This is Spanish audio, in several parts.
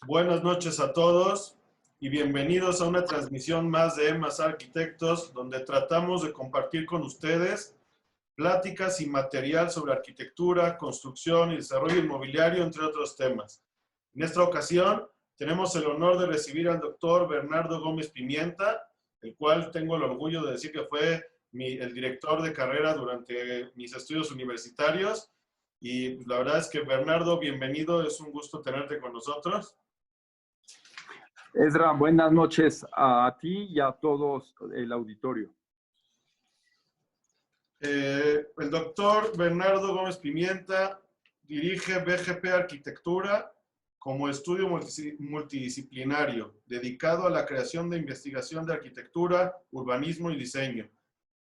Buenas noches a todos y bienvenidos a una transmisión más de EMAS Arquitectos, donde tratamos de compartir con ustedes pláticas y material sobre arquitectura, construcción y desarrollo inmobiliario, entre otros temas. En esta ocasión tenemos el honor de recibir al doctor Bernardo Gómez Pimienta, el cual tengo el orgullo de decir que fue el director de carrera durante mis estudios universitarios. Y la verdad es que, Bernardo, bienvenido, es un gusto tenerte con nosotros. Ezra, buenas noches a ti y a todos el auditorio. El doctor Bernardo Gómez Pimienta dirige BGP Arquitectura como estudio multidisciplinario, dedicado a la creación de investigación de arquitectura, urbanismo y diseño.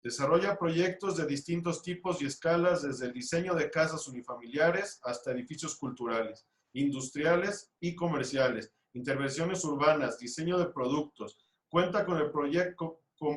Desarrolla proyectos de distintos tipos y escalas, desde el diseño de casas unifamiliares hasta edificios culturales, industriales y comerciales, intervenciones urbanas, diseño de productos. Cuenta con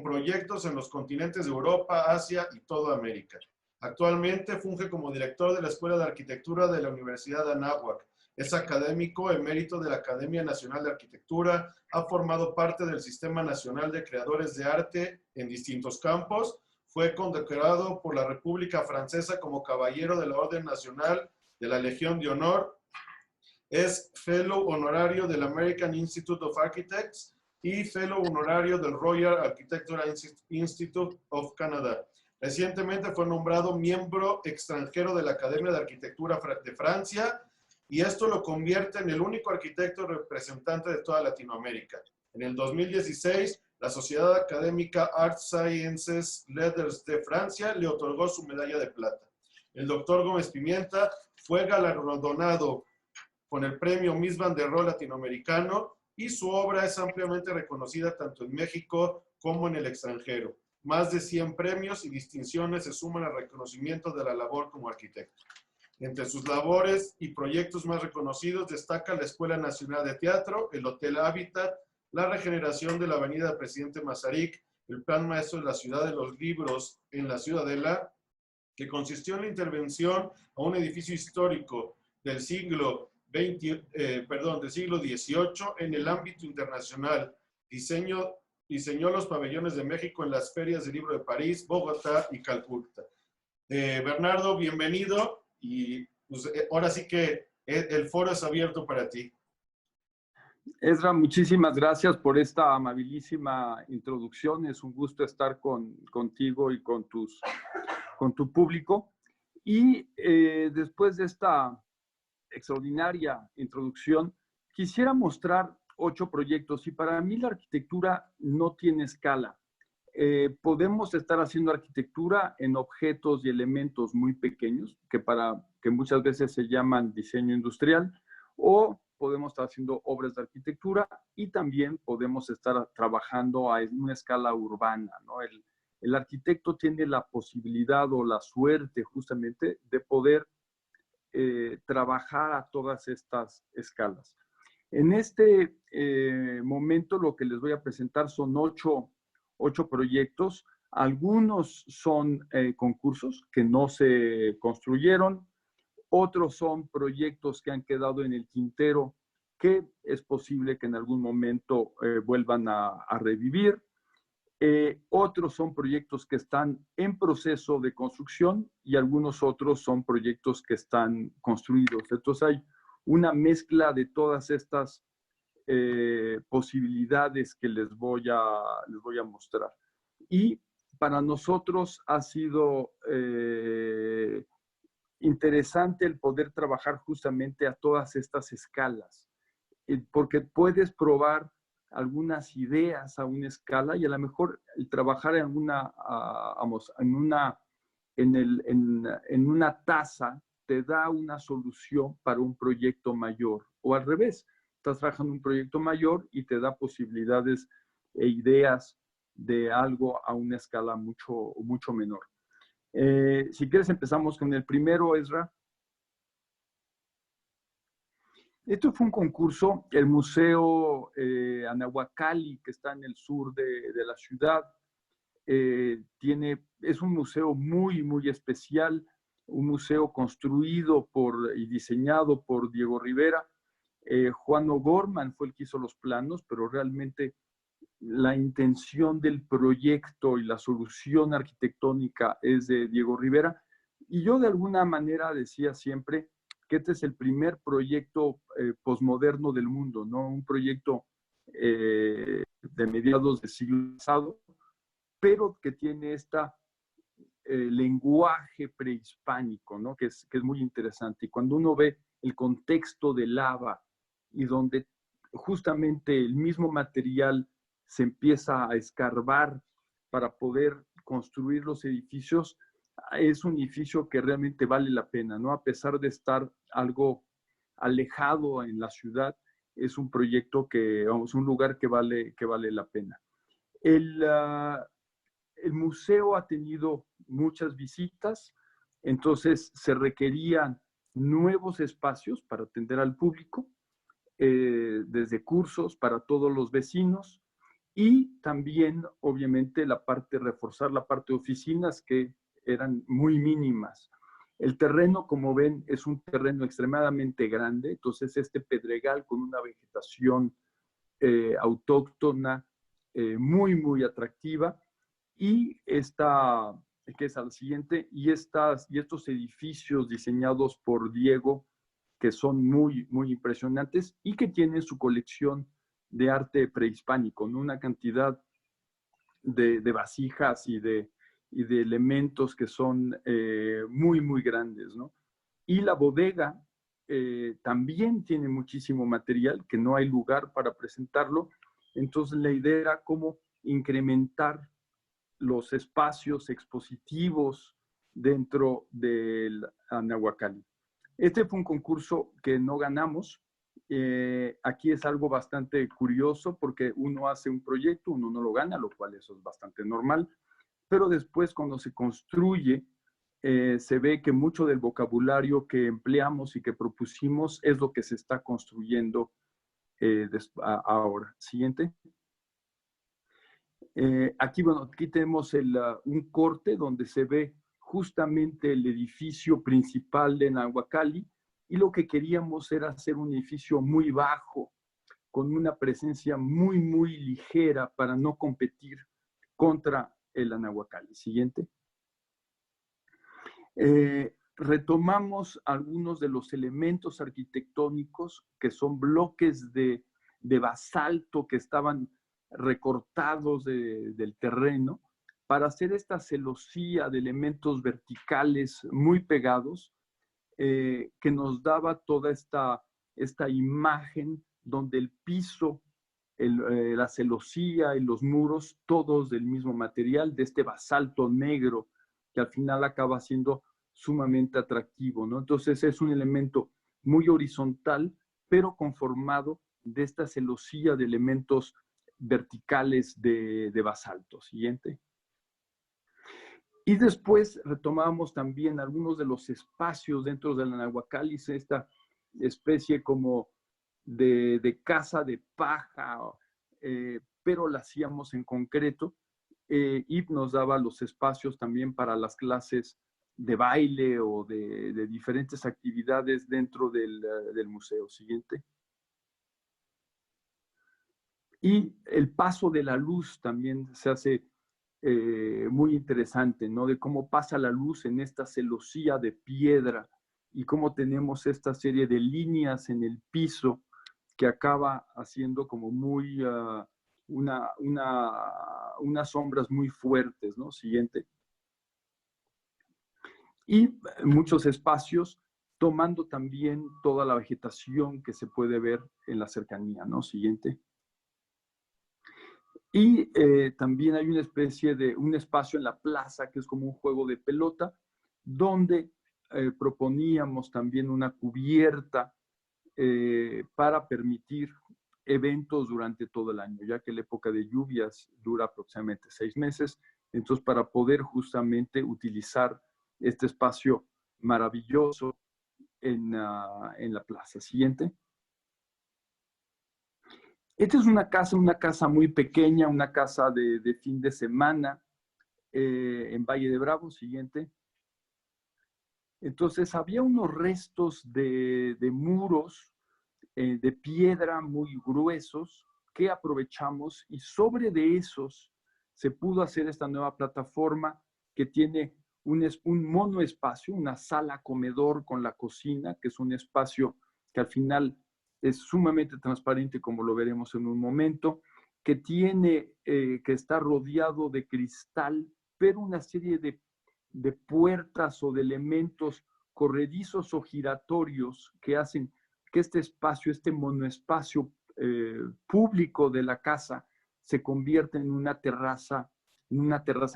proyectos en los continentes de Europa, Asia y toda América. Actualmente funge como director de la Escuela de Arquitectura de la Universidad de Anáhuac. Es académico emérito de la Academia Nacional de Arquitectura, ha formado parte del Sistema Nacional de Creadores de Arte en distintos campos, fue condecorado por la República Francesa como Caballero de la Orden Nacional de la Legión de Honor, es Fellow Honorario del American Institute of Architects y Fellow Honorario del Royal Architectural Institute of Canada. Recientemente fue nombrado miembro extranjero de la Academia de Arquitectura de Francia, y esto lo convierte en el único arquitecto representante de toda Latinoamérica. En el 2016, la Sociedad Académica Arts Sciences Letters de Francia le otorgó su medalla de plata. El doctor Gómez Pimienta fue galardonado con el premio Mies van der Rohe latinoamericano, y su obra es ampliamente reconocida tanto en México como en el extranjero. Más de 100 premios y distinciones se suman al reconocimiento de la labor como arquitecto. Entre sus labores y proyectos más reconocidos destaca la Escuela Nacional de Teatro, el Hotel Hábitat, la regeneración de la Avenida Presidente Mazarik, el Plan Maestro de la Ciudad de los Libros en la Ciudadela, que consistió en la intervención a un edificio histórico del siglo XVIII en el ámbito internacional. Diseñó los pabellones de México en las ferias del libro de París, Bogotá y Calcuta. Bernardo, bienvenido. Y pues, ahora sí que el foro es abierto para ti. Ezra, muchísimas gracias por esta amabilísima introducción. Es un gusto estar contigo y con tu público. Y después de esta extraordinaria introducción, quisiera mostrar 8 proyectos. Y para mí la arquitectura no tiene escala. Podemos estar haciendo arquitectura en objetos y elementos muy pequeños, que muchas veces se llaman diseño industrial, o podemos estar haciendo obras de arquitectura y también podemos estar trabajando en una escala urbana, ¿no? El arquitecto tiene la posibilidad o la suerte justamente de poder trabajar a todas estas escalas. En este momento lo que les voy a presentar son 8 proyectos. Algunos son concursos que no se construyeron, otros son proyectos que han quedado en el tintero, que es posible que en algún momento vuelvan a revivir. Otros son proyectos que están en proceso de construcción y algunos otros son proyectos que están construidos. Entonces hay una mezcla de todas estas posibilidades que les voy a mostrar. Y para nosotros ha sido interesante el poder trabajar justamente a todas estas escalas, porque puedes probar algunas ideas a una escala y a lo mejor el trabajar en una tasa te da una solución para un proyecto mayor, o al revés, estás trabajando en un proyecto mayor y te da posibilidades e ideas de algo a una escala mucho, mucho menor. Si quieres empezamos con el primero, Ezra. Esto fue un concurso, el Museo Anahuacalli, que está en el sur de la ciudad. Es un museo muy, muy especial, un museo construido y diseñado por Diego Rivera, Juan O'Gorman fue el que hizo los planos, pero realmente la intención del proyecto y la solución arquitectónica es de Diego Rivera. Y yo de alguna manera decía siempre que este es el primer proyecto posmoderno del mundo, ¿no? Un proyecto de mediados del siglo pasado, pero que tiene esta lenguaje prehispánico, ¿no? Que es muy interesante. Y cuando uno ve el contexto de lava y donde justamente el mismo material se empieza a escarbar para poder construir los edificios, es un edificio que realmente vale la pena, ¿no? A pesar de estar algo alejado en la ciudad, es un proyecto que, vamos, un lugar que vale la pena. El museo ha tenido muchas visitas, entonces se requerían nuevos espacios para atender al público, desde cursos para todos los vecinos y también, obviamente, reforzar la parte de oficinas que eran muy mínimas. El terreno, como ven, es un terreno extremadamente grande, entonces este pedregal con una vegetación autóctona muy atractiva y esta, que es al siguiente, y estos edificios diseñados por Diego, que son muy impresionantes y que tienen su colección de arte prehispánico, ¿no? Una cantidad de vasijas y de elementos que son muy grandes, ¿no? Y la bodega también tiene muchísimo material que no hay lugar para presentarlo. Entonces la idea era cómo incrementar los espacios expositivos dentro del Anahuacalli. Este fue un concurso que no ganamos. Aquí es algo bastante curioso porque uno hace un proyecto, uno no lo gana, lo cual eso es bastante normal, pero después cuando se construye, se ve que mucho del vocabulario que empleamos y que propusimos es lo que se está construyendo ahora. Siguiente. Aquí tenemos un corte donde se ve justamente el edificio principal de Nahuacalli y lo que queríamos era hacer un edificio muy bajo, con una presencia muy ligera para no competir contra el Anahuacalli. Siguiente. Retomamos algunos de los elementos arquitectónicos que son bloques de basalto que estaban recortados del terreno para hacer esta celosía de elementos verticales muy pegados que nos daba toda esta imagen donde el piso, la celosía y los muros, todos del mismo material, de este basalto negro que al final acaba siendo sumamente atractivo, ¿no? Entonces es un elemento muy horizontal, pero conformado de esta celosía de elementos verticales de basalto. Siguiente. Y después retomamos también algunos de los espacios dentro de la Nahuacalli, esta especie como de casa de paja, pero la hacíamos en concreto y nos daba los espacios también para las clases de baile o de diferentes actividades dentro del museo. Siguiente. Y el paso de la luz también se hace muy interesante, ¿no? De cómo pasa la luz en esta celosía de piedra y cómo tenemos esta serie de líneas en el piso que acaba haciendo como muy, unas sombras muy fuertes, ¿no? Siguiente. Y muchos espacios tomando también toda la vegetación que se puede ver en la cercanía, ¿no? Siguiente. Y también hay una especie de un espacio en la plaza que es como un juego de pelota, donde proponíamos también una cubierta para permitir eventos durante todo el año, ya que la época de lluvias dura aproximadamente 6 meses. Entonces, para poder justamente utilizar este espacio maravilloso en la plaza. Siguiente. Esta es una casa muy pequeña, una casa de fin de semana en Valle de Bravo. Siguiente. Entonces había unos restos de muros de piedra muy gruesos que aprovechamos y sobre de esos se pudo hacer esta nueva plataforma que tiene un monoespacio, una sala comedor con la cocina, que es un espacio que al final es sumamente transparente, como lo veremos en un momento, que que está rodeado de cristal, pero una serie de puertas o de elementos corredizos o giratorios que hacen que este espacio, este monoespacio público de la casa, se convierta en una terraza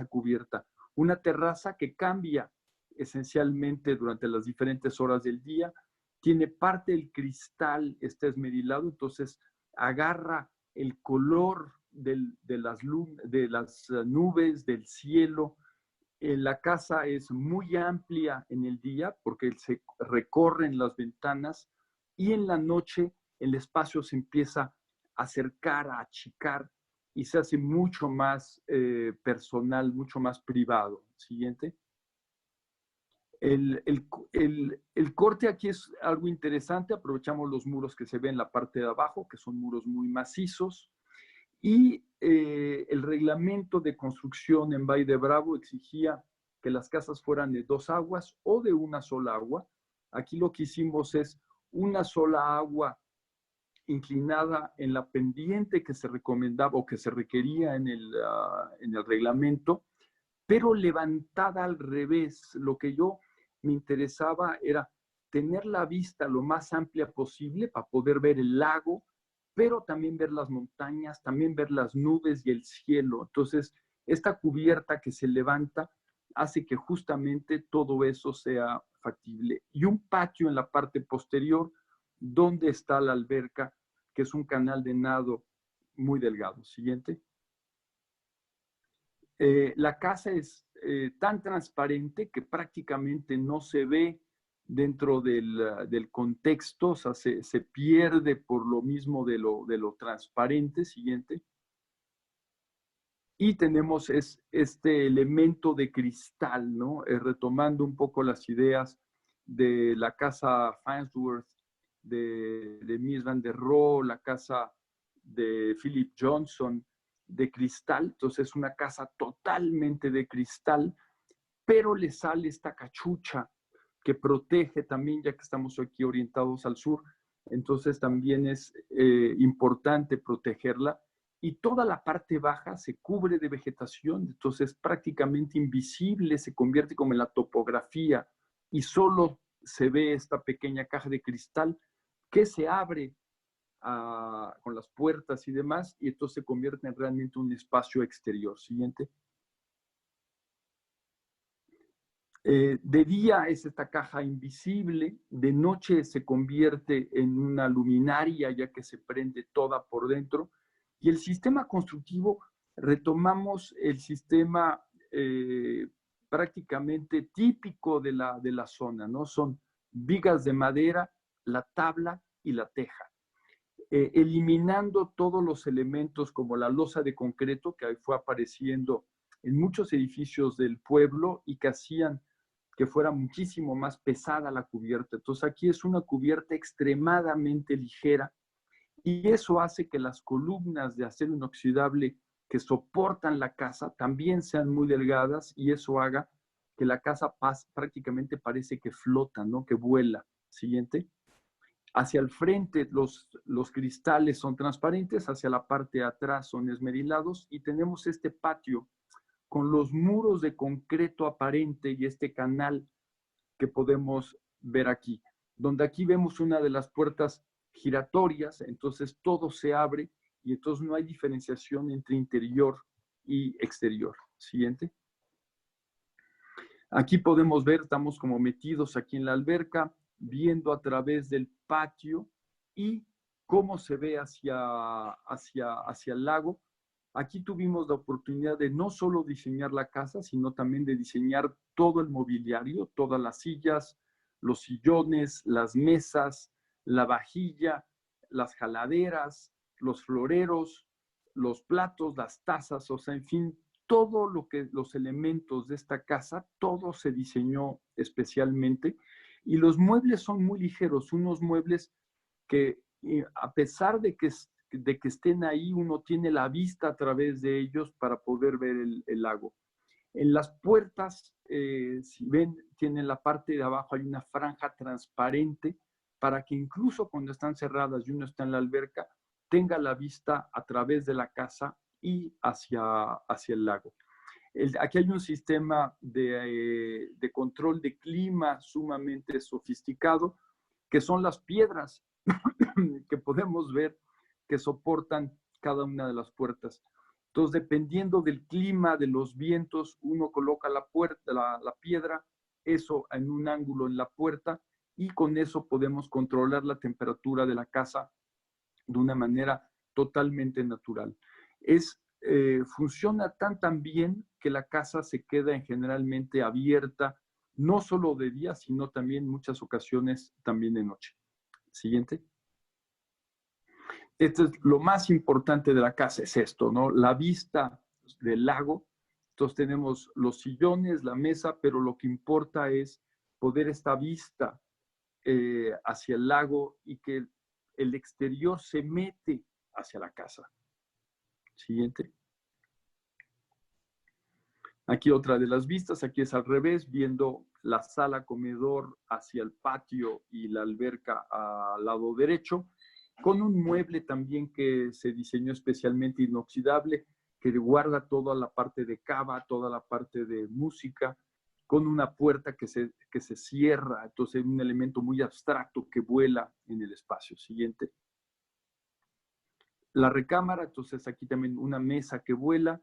cubierta. Una terraza que cambia esencialmente durante las diferentes horas del día, tiene parte del cristal, está esmerilado, entonces agarra el color de las nubes, del cielo. La casa es muy amplia en el día porque se recorren las ventanas y en la noche el espacio se empieza a acercar, a achicar y se hace mucho más personal, mucho más privado. Siguiente. El corte aquí es algo interesante. Aprovechamos los muros que se ven en la parte de abajo, que son muros muy macizos. Y el reglamento de construcción en Valle de Bravo exigía que las casas fueran de 2 aguas o de una sola agua. Aquí lo que hicimos es una sola agua inclinada en la pendiente que se recomendaba o que se requería en el reglamento, pero levantada al revés. Lo que yo me interesaba era tener la vista lo más amplia posible para poder ver el lago, pero también ver las montañas, también ver las nubes y el cielo. Entonces, esta cubierta que se levanta hace que justamente todo eso sea factible. Y un patio en la parte posterior, donde está la alberca, que es un canal de nado muy delgado. Siguiente. La casa es tan transparente que prácticamente no se ve dentro del contexto, o sea, se pierde por lo mismo de lo transparente. Siguiente. Y tenemos este elemento de cristal, ¿no? Retomando un poco las ideas de la casa Farnsworth, de Mies van der Rohe, la casa de Philip Johnson, de cristal. Entonces es una casa totalmente de cristal, pero le sale esta cachucha que protege también, ya que estamos aquí orientados al sur. Entonces también es importante protegerla. Y toda la parte baja se cubre de vegetación, entonces prácticamente invisible, se convierte como en la topografía y solo se ve esta pequeña caja de cristal que se abre con las puertas y demás, y entonces se convierte en realmente un espacio exterior. Siguiente. De día es esta caja invisible, de noche se convierte en una luminaria ya que se prende toda por dentro. Y el sistema constructivo, retomamos el sistema prácticamente típico de la zona, ¿no? Son vigas de madera, la tabla y la teja. Eliminando todos los elementos como la losa de concreto que fue apareciendo en muchos edificios del pueblo y que hacían que fuera muchísimo más pesada la cubierta. Entonces aquí es una cubierta extremadamente ligera y eso hace que las columnas de acero inoxidable que soportan la casa también sean muy delgadas y eso haga que la casa prácticamente parece que flota, ¿no? Que vuela. Siguiente. Hacia el frente los cristales son transparentes, hacia la parte de atrás son esmerilados y tenemos este patio con los muros de concreto aparente y este canal que podemos ver aquí, donde aquí vemos una de las puertas giratorias, entonces todo se abre y entonces no hay diferenciación entre interior y exterior. Siguiente. Aquí podemos ver, estamos como metidos aquí en la alberca, viendo a través del patio y cómo se ve hacia el lago. Aquí tuvimos la oportunidad de no solo diseñar la casa, sino también de diseñar todo el mobiliario, todas las sillas, los sillones, las mesas, la vajilla, las jaladeras, los floreros, los platos, las tazas, o sea, en fin, todo lo que los elementos de esta casa, todo se diseñó especialmente y los muebles son muy ligeros, unos muebles que a pesar de que estén ahí, uno tiene la vista a través de ellos para poder ver el lago. En las puertas, si ven, tienen la parte de abajo, hay una franja transparente para que incluso cuando están cerradas y uno está en la alberca, tenga la vista a través de la casa y hacia el lago. Aquí hay un sistema de control de clima sumamente sofisticado, que son las piedras que podemos ver que soportan cada una de las puertas. Entonces, dependiendo del clima, de los vientos, uno coloca la piedra, eso en un ángulo en la puerta, y con eso podemos controlar la temperatura de la casa de una manera totalmente natural. Funciona tan bien que la casa se queda generalmente abierta, no solo de día, sino también en muchas ocasiones también de noche. Siguiente. Esto es lo más importante de la casa, es esto, ¿no? La vista del lago. Entonces tenemos los sillones, la mesa, pero lo que importa es poder esta vista hacia el lago y que el exterior se mete hacia la casa. Siguiente. Aquí otra de las vistas, aquí es al revés, viendo la sala comedor hacia el patio y la alberca al lado derecho, con un mueble también que se diseñó especialmente inoxidable, que guarda toda la parte de cava, toda la parte de música, con una puerta que se cierra, entonces un elemento muy abstracto que vuela en el espacio. Siguiente. La recámara, entonces aquí también una mesa que vuela,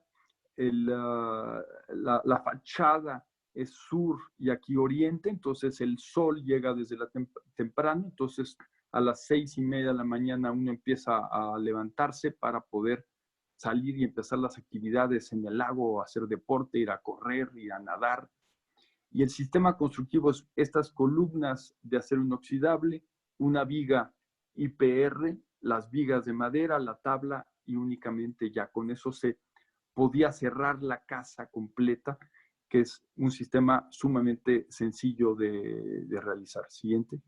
la fachada es sur y aquí oriente, entonces el sol llega desde temprano, entonces a las 6:30 de la mañana uno empieza a levantarse para poder salir y empezar las actividades en el lago, hacer deporte, ir a correr, ir a nadar. Y el sistema constructivo es estas columnas de acero inoxidable, una viga IPR, las vigas de madera, la tabla, y únicamente ya con eso se podía cerrar la casa completa, que es un sistema sumamente sencillo de realizar. Siguiente.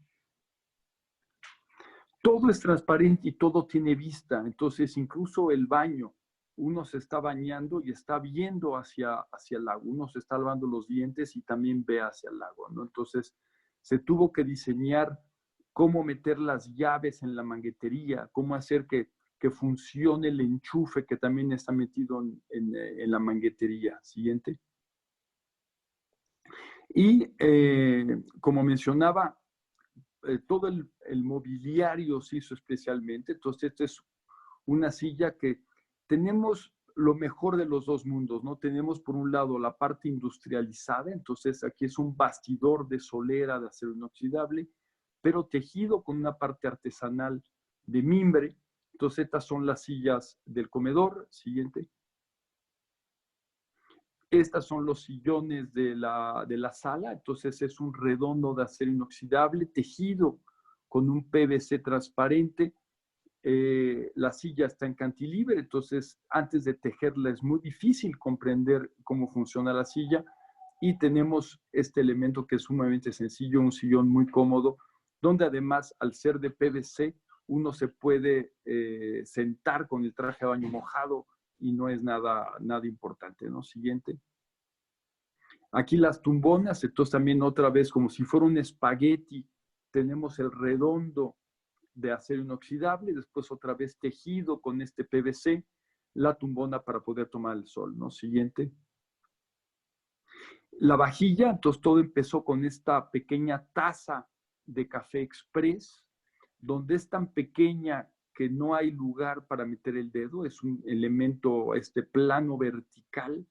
Todo es transparente y todo tiene vista, entonces incluso el baño, uno se está bañando y está viendo hacia el lago, uno se está lavando los dientes y también ve hacia el lago, ¿no? Entonces se tuvo que diseñar cómo meter las llaves en la manguetería, cómo hacer que funcione el enchufe que también está metido en la manguetería. Siguiente. Y como mencionaba, todo el mobiliario se hizo especialmente. Entonces, esta es una silla que tenemos lo mejor de los dos mundos, ¿no? Tenemos por un lado la parte industrializada, entonces aquí es un bastidor de solera de acero inoxidable, pero tejido con una parte artesanal de mimbre. Entonces, estas son las sillas del comedor. Siguiente. Estas son los sillones de la sala, entonces es un redondo de acero inoxidable tejido con un PVC transparente. La silla está en cantilever, entonces antes de tejerla es muy difícil comprender cómo funciona la silla, y tenemos este elemento que es sumamente sencillo, un sillón muy cómodo, donde además al ser de PVC uno se puede sentar con el traje de baño mojado y no es nada importante, ¿no? Siguiente. Aquí las tumbonas, entonces también otra vez como si fuera un espagueti, tenemos el redondo de acero inoxidable, después otra vez tejido con este PVC, la tumbona para poder tomar el sol, ¿no? Siguiente. La vajilla, entonces todo empezó con esta pequeña taza de café express, donde es tan pequeña que no hay lugar para meter el dedo, es un elemento plano vertical,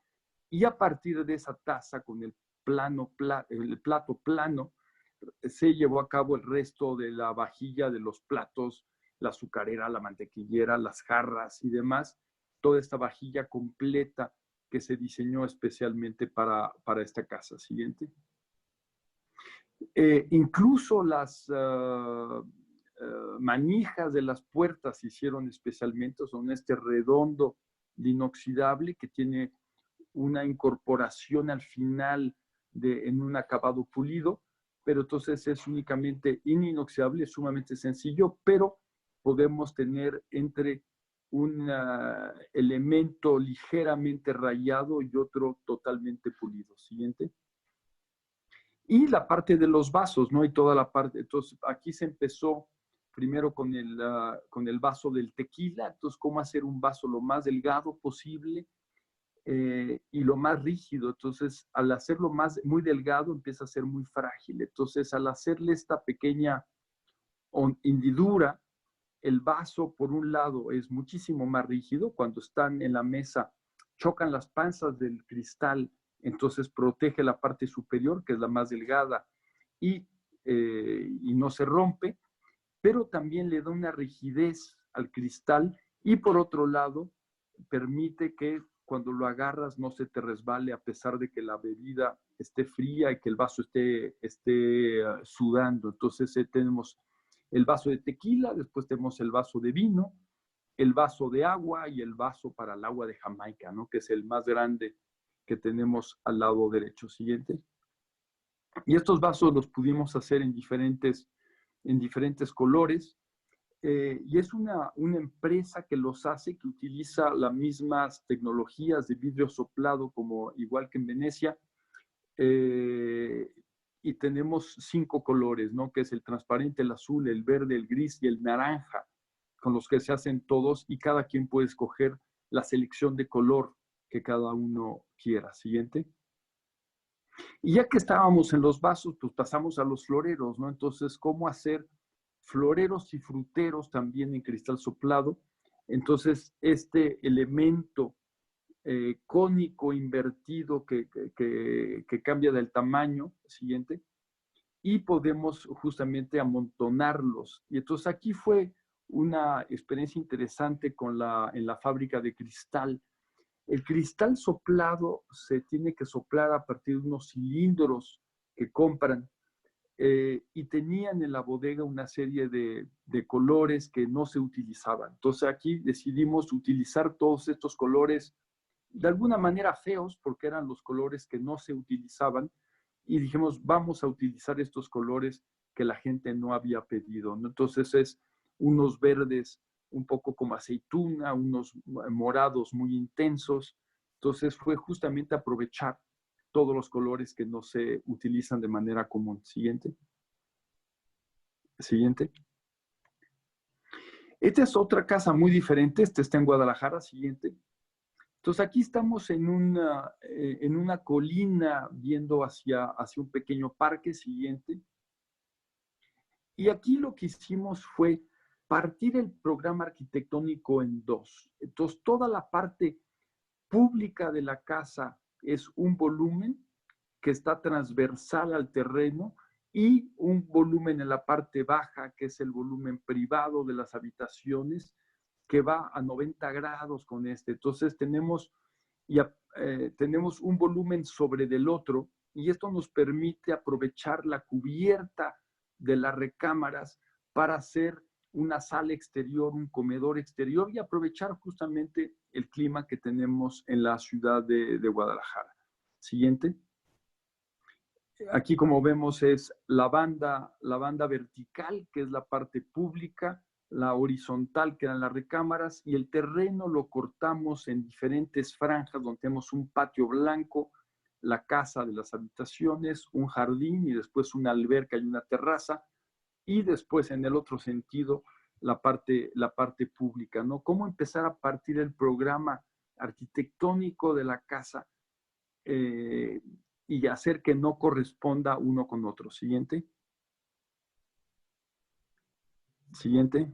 y a partir de esa taza con el plato plano, se llevó a cabo el resto de la vajilla de los platos, la azucarera, la mantequillera, las jarras y demás, toda esta vajilla completa que se diseñó especialmente para esta casa. Siguiente. Incluso las manijas de las puertas se hicieron especialmente, son redondo de inoxidable que tiene una incorporación al final en un acabado pulido, pero entonces es únicamente inoxidable, es sumamente sencillo, pero podemos tener entre un elemento ligeramente rayado y otro totalmente pulido. Siguiente. Y la parte de los vasos, ¿no? Y toda la parte. Entonces, aquí se empezó primero con el vaso del tequila. Entonces, cómo hacer un vaso lo más delgado posible y lo más rígido. Entonces, al hacerlo muy delgado, empieza a ser muy frágil. Entonces, al hacerle esta pequeña hendidura, el vaso, por un lado, es muchísimo más rígido. Cuando están en la mesa, chocan las panzas del cristal, entonces protege la parte superior, que es la más delgada, y no se rompe, pero también le da una rigidez al cristal y, por otro lado, permite que cuando lo agarras no se te resbale a pesar de que la bebida esté fría y que el vaso esté sudando. Entonces tenemos el vaso de tequila, después tenemos el vaso de vino, el vaso de agua y el vaso para el agua de Jamaica, ¿no? Que es el más grande que tenemos al lado derecho. Siguiente. Y estos vasos los pudimos hacer en diferentes colores. Y es una empresa que los hace, que utiliza las mismas tecnologías de vidrio soplado, como igual que en Venecia. Y tenemos 5 colores, ¿no? Que es el transparente, el azul, el verde, el gris y el naranja, con los que se hacen todos, y cada quien puede escoger la selección de color que cada uno quiera. Siguiente. Y ya que estábamos en los vasos, pues pasamos a los floreros, ¿no? Entonces, ¿cómo hacer floreros y fruteros también en cristal soplado? Entonces, este elemento cónico invertido que cambia del tamaño, siguiente, y podemos justamente amontonarlos. Y entonces aquí fue una experiencia interesante en la fábrica de cristal. El cristal soplado se tiene que soplar a partir de unos cilindros que compran y tenían en la bodega una serie de colores que no se utilizaban. Entonces aquí decidimos utilizar todos estos colores de alguna manera feos, porque eran los colores que no se utilizaban, y dijimos, vamos a utilizar estos colores que la gente no había pedido, ¿no? Entonces es unos verdes un poco como aceituna, unos morados muy intensos. Entonces fue justamente aprovechar todos los colores que no se utilizan de manera común. Siguiente. Siguiente. Esta es otra casa muy diferente. Esta está en Guadalajara. Siguiente. Entonces aquí estamos en una colina viendo hacia un pequeño parque. Siguiente. Y aquí lo que hicimos fue partir el programa arquitectónico en dos. Entonces toda la parte pública de la casa es un volumen que está transversal al terreno y un volumen en la parte baja, que es el volumen privado de las habitaciones, que va a 90 grados con este. Entonces tenemos un volumen sobre del otro, y esto nos permite aprovechar la cubierta de las recámaras para hacer una sala exterior, un comedor exterior, y aprovechar justamente el clima que tenemos en la ciudad de Guadalajara. Siguiente. Aquí, como vemos, es la banda vertical, que es la parte pública, la horizontal, que eran las recámaras, y el terreno lo cortamos en diferentes franjas, donde tenemos un patio blanco, la casa de las habitaciones, un jardín y después una alberca y una terraza, y después en el otro sentido la parte pública, ¿no? ¿Cómo empezar a partir el programa arquitectónico de la casa y hacer que no corresponda uno con otro? Siguiente. Siguiente.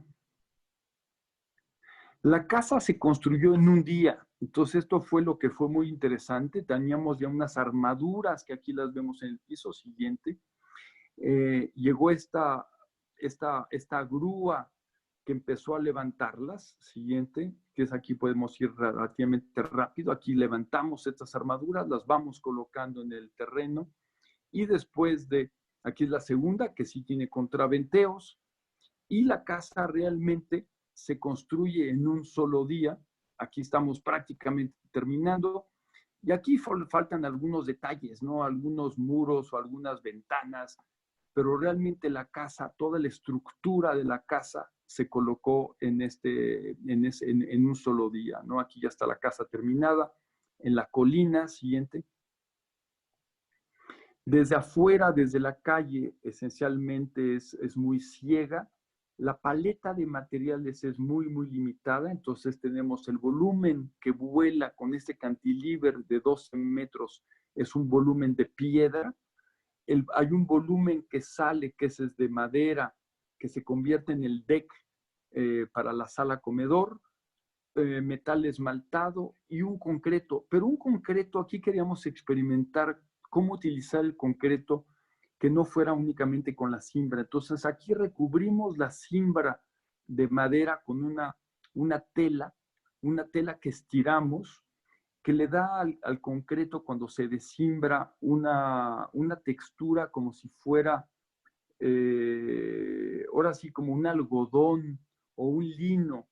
La casa se construyó en un día. Entonces esto fue lo que fue muy interesante. Teníamos ya unas armaduras que aquí las vemos en el piso. Siguiente. Llegó esta grúa que empezó a levantarlas. Siguiente, que es aquí podemos ir relativamente rápido. Aquí levantamos estas armaduras, las vamos colocando en el terreno, y después aquí es la segunda, que sí tiene contraventeos, y la casa realmente se construye en un solo día. Aquí estamos prácticamente terminando, y aquí faltan algunos detalles, ¿no? Algunos muros o algunas ventanas, pero realmente la casa, toda la estructura de la casa se colocó en un solo día, ¿no? Aquí ya está la casa terminada, en la colina, siguiente. Desde afuera, desde la calle, esencialmente es muy ciega. La paleta de materiales es muy, muy limitada. Entonces tenemos el volumen que vuela con este cantilever de 12 metros, es un volumen de piedra. Hay un volumen que sale, que es de madera, que se convierte en el deck para la sala comedor, metal esmaltado y un concreto. Pero un concreto, aquí queríamos experimentar cómo utilizar el concreto que no fuera únicamente con la cimbra. Entonces aquí recubrimos la cimbra de madera con una tela que estiramos, que le da al concreto cuando se descimbra una textura como si fuera, ahora sí, como un algodón o un lino,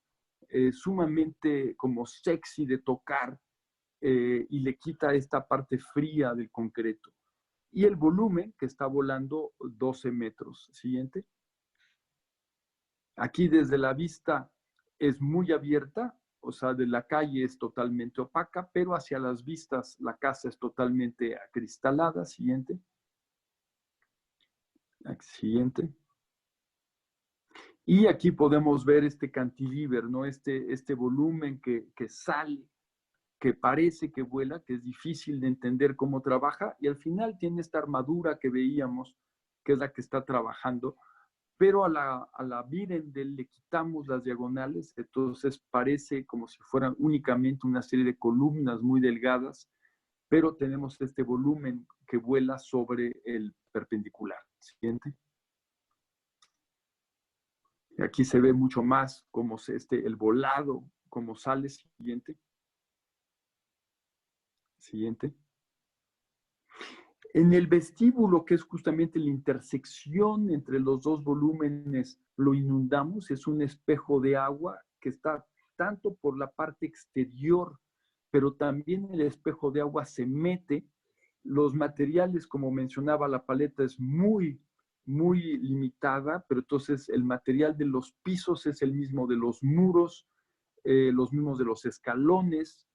sumamente como sexy de tocar, y le quita esta parte fría del concreto. Y el volumen que está volando 12 metros. Siguiente. Aquí desde la vista es muy abierta, o sea, de la calle es totalmente opaca, pero hacia las vistas la casa es totalmente acristalada. Siguiente. Siguiente. Y aquí podemos ver este cantilever, ¿no? Este volumen que sale, que parece que vuela, que es difícil de entender cómo trabaja, y al final tiene esta armadura que veíamos, que es la que está trabajando, pero a la Birendel le quitamos las diagonales, entonces parece como si fueran únicamente una serie de columnas muy delgadas, pero tenemos este volumen que vuela sobre el perpendicular. Siguiente. Y aquí se ve mucho más como el volado, como sale. Siguiente. Siguiente. En el vestíbulo, que es justamente la intersección entre los dos volúmenes, lo inundamos, es un espejo de agua que está tanto por la parte exterior, pero también el espejo de agua se mete. Los materiales, como mencionaba, la paleta es muy, muy limitada, pero entonces el material de los pisos es el mismo de los muros, los mismos de los escalones,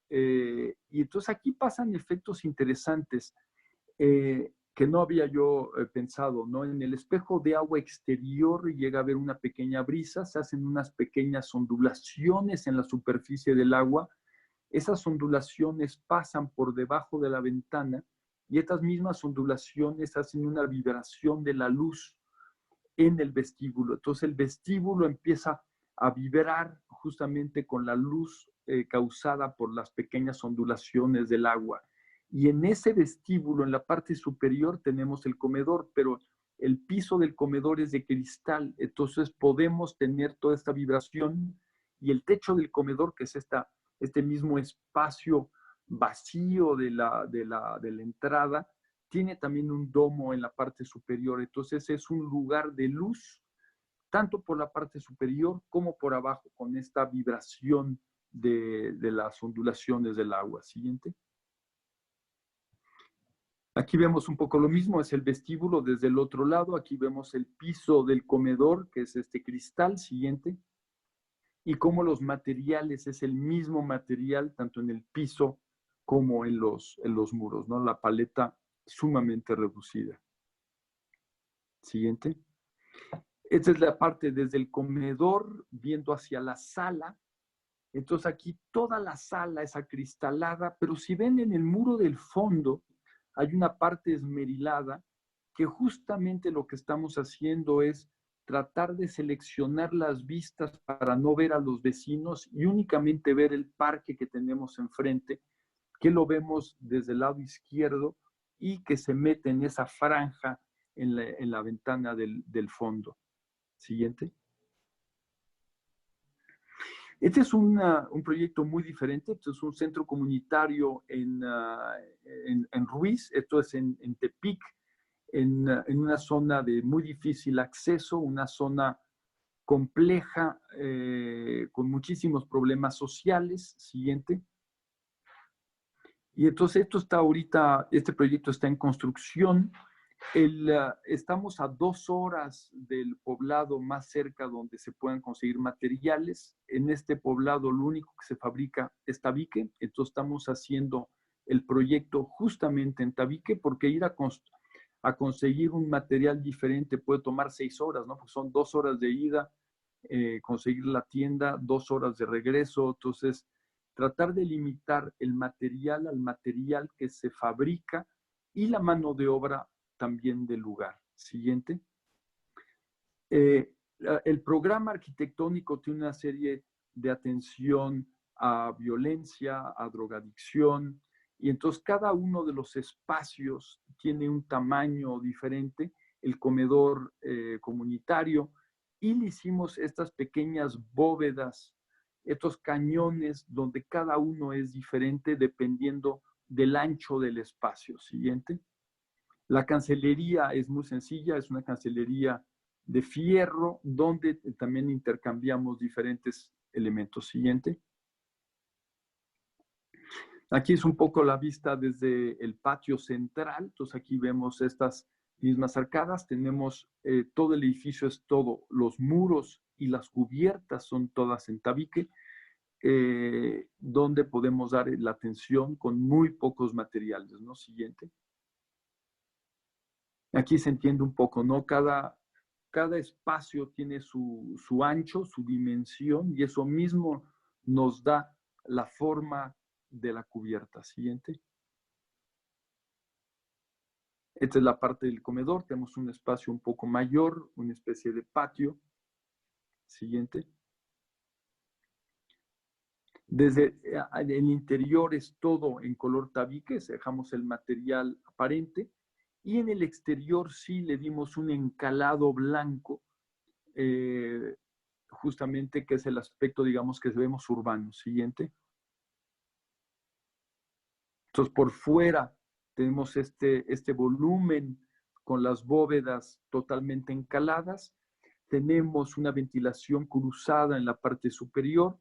y entonces aquí pasan efectos interesantes que no había yo pensado, ¿no? En el espejo de agua exterior llega a haber una pequeña brisa, se hacen unas pequeñas ondulaciones en la superficie del agua, esas ondulaciones pasan por debajo de la ventana y estas mismas ondulaciones hacen una vibración de la luz en el vestíbulo. Entonces el vestíbulo empieza a vibrar justamente con la luz causada por las pequeñas ondulaciones del agua. Y en ese vestíbulo, en la parte superior, tenemos el comedor, pero el piso del comedor es de cristal, entonces podemos tener toda esta vibración, y el techo del comedor, que es este mismo espacio vacío de la entrada, tiene también un domo en la parte superior. Entonces es un lugar de luz, tanto por la parte superior como por abajo, con esta vibración de las ondulaciones del agua. Siguiente. Aquí vemos un poco lo mismo, es el vestíbulo desde el otro lado. Aquí vemos el piso del comedor, que es este cristal. Siguiente. Y cómo los materiales es el mismo material, tanto en el piso como en los muros, ¿no? La paleta sumamente reducida. Siguiente. Esta es la parte desde el comedor viendo hacia la sala. Entonces aquí toda la sala es acristalada, pero si ven en el muro del fondo hay una parte esmerilada que justamente lo que estamos haciendo es tratar de seleccionar las vistas para no ver a los vecinos y únicamente ver el parque que tenemos enfrente, que lo vemos desde el lado izquierdo y que se mete en esa franja en la ventana del fondo. Siguiente. Este es un proyecto muy diferente. Esto es un centro comunitario en Ruiz. Esto es en Tepic, en una zona de muy difícil acceso, una zona compleja, con muchísimos problemas sociales. Siguiente. Y entonces esto está ahorita, este proyecto está en construcción. Estamos a 2 horas del poblado más cerca donde se puedan conseguir materiales. En este poblado lo único que se fabrica es tabique, entonces estamos haciendo el proyecto justamente en tabique, porque ir a conseguir un material diferente puede tomar 6 horas, ¿no? Porque son 2 horas de ida, conseguir la tienda, 2 horas de regreso. Entonces, tratar de limitar el material al material que se fabrica y la mano de obra también del lugar. Siguiente. El programa arquitectónico tiene una serie de atención a violencia, a drogadicción, y entonces cada uno de los espacios tiene un tamaño diferente. El comedor comunitario, y le hicimos estas pequeñas bóvedas, estos cañones donde cada uno es diferente dependiendo del ancho del espacio. Siguiente. La cancelería es muy sencilla, es una cancelería de fierro donde también intercambiamos diferentes elementos. Siguiente. Aquí es un poco la vista desde el patio central. Entonces aquí vemos estas mismas arcadas. Tenemos todo el edificio, es todo, los muros y las cubiertas son todas en tabique, donde podemos dar la atención con muy pocos materiales, ¿no? Siguiente. Aquí se entiende un poco, ¿no? Cada espacio tiene su ancho, su dimensión, y eso mismo nos da la forma de la cubierta. Siguiente. Esta es la parte del comedor. Tenemos un espacio un poco mayor, una especie de patio. Siguiente. Desde el interior es todo en color tabique, dejamos el material aparente, y en el exterior sí le dimos un encalado blanco, justamente que es el aspecto, digamos, que vemos urbano. Siguiente. Entonces, por fuera tenemos este volumen con las bóvedas totalmente encaladas. Tenemos una ventilación cruzada en la parte superior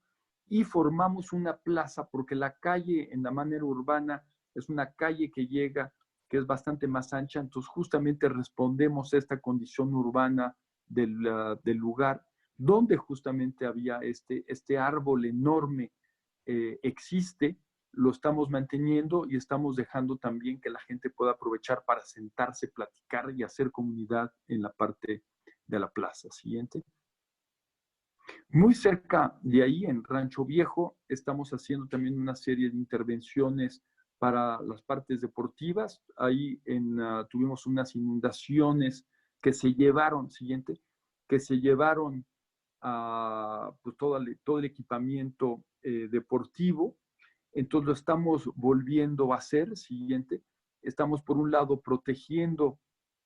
y formamos una plaza, porque la calle en la manera urbana es una calle que llega, que es bastante más ancha. Entonces, justamente respondemos a esta condición urbana del lugar, donde justamente había este árbol enorme, existe, lo estamos manteniendo y estamos dejando también que la gente pueda aprovechar para sentarse, platicar y hacer comunidad en la parte de la plaza. Siguiente. Muy cerca de ahí, en Rancho Viejo, estamos haciendo también una serie de intervenciones para las partes deportivas. Ahí tuvimos unas inundaciones que se llevaron, siguiente, que se llevaron a pues, todo el equipamiento deportivo. Entonces lo estamos volviendo a hacer. Siguiente. Estamos por un lado protegiendo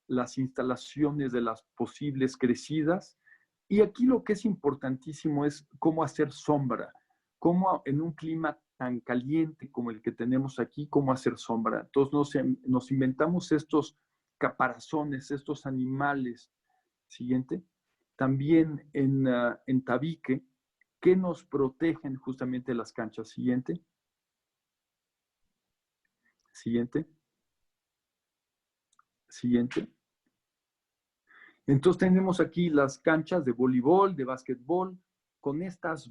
las instalaciones de las posibles crecidas, y aquí lo que es importantísimo es cómo hacer sombra, cómo en un clima tan caliente como el que tenemos aquí, cómo hacer sombra. Entonces nos inventamos estos caparazones, estos animales. Siguiente. También en tabique, que nos protegen justamente las canchas. Siguiente. Siguiente. Siguiente. Entonces tenemos aquí las canchas de voleibol, de básquetbol, con estas,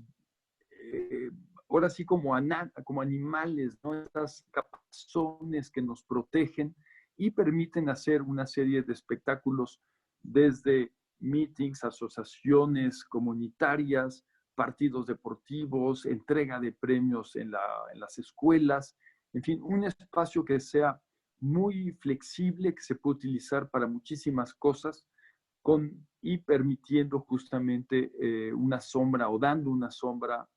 ahora sí como animales, ¿no? Estas capazones que nos protegen y permiten hacer una serie de espectáculos, desde meetings, asociaciones comunitarias, partidos deportivos, entrega de premios en las escuelas, en fin, un espacio que sea muy flexible, que se puede utilizar para muchísimas cosas, y permitiendo justamente una sombra, o dando una sombra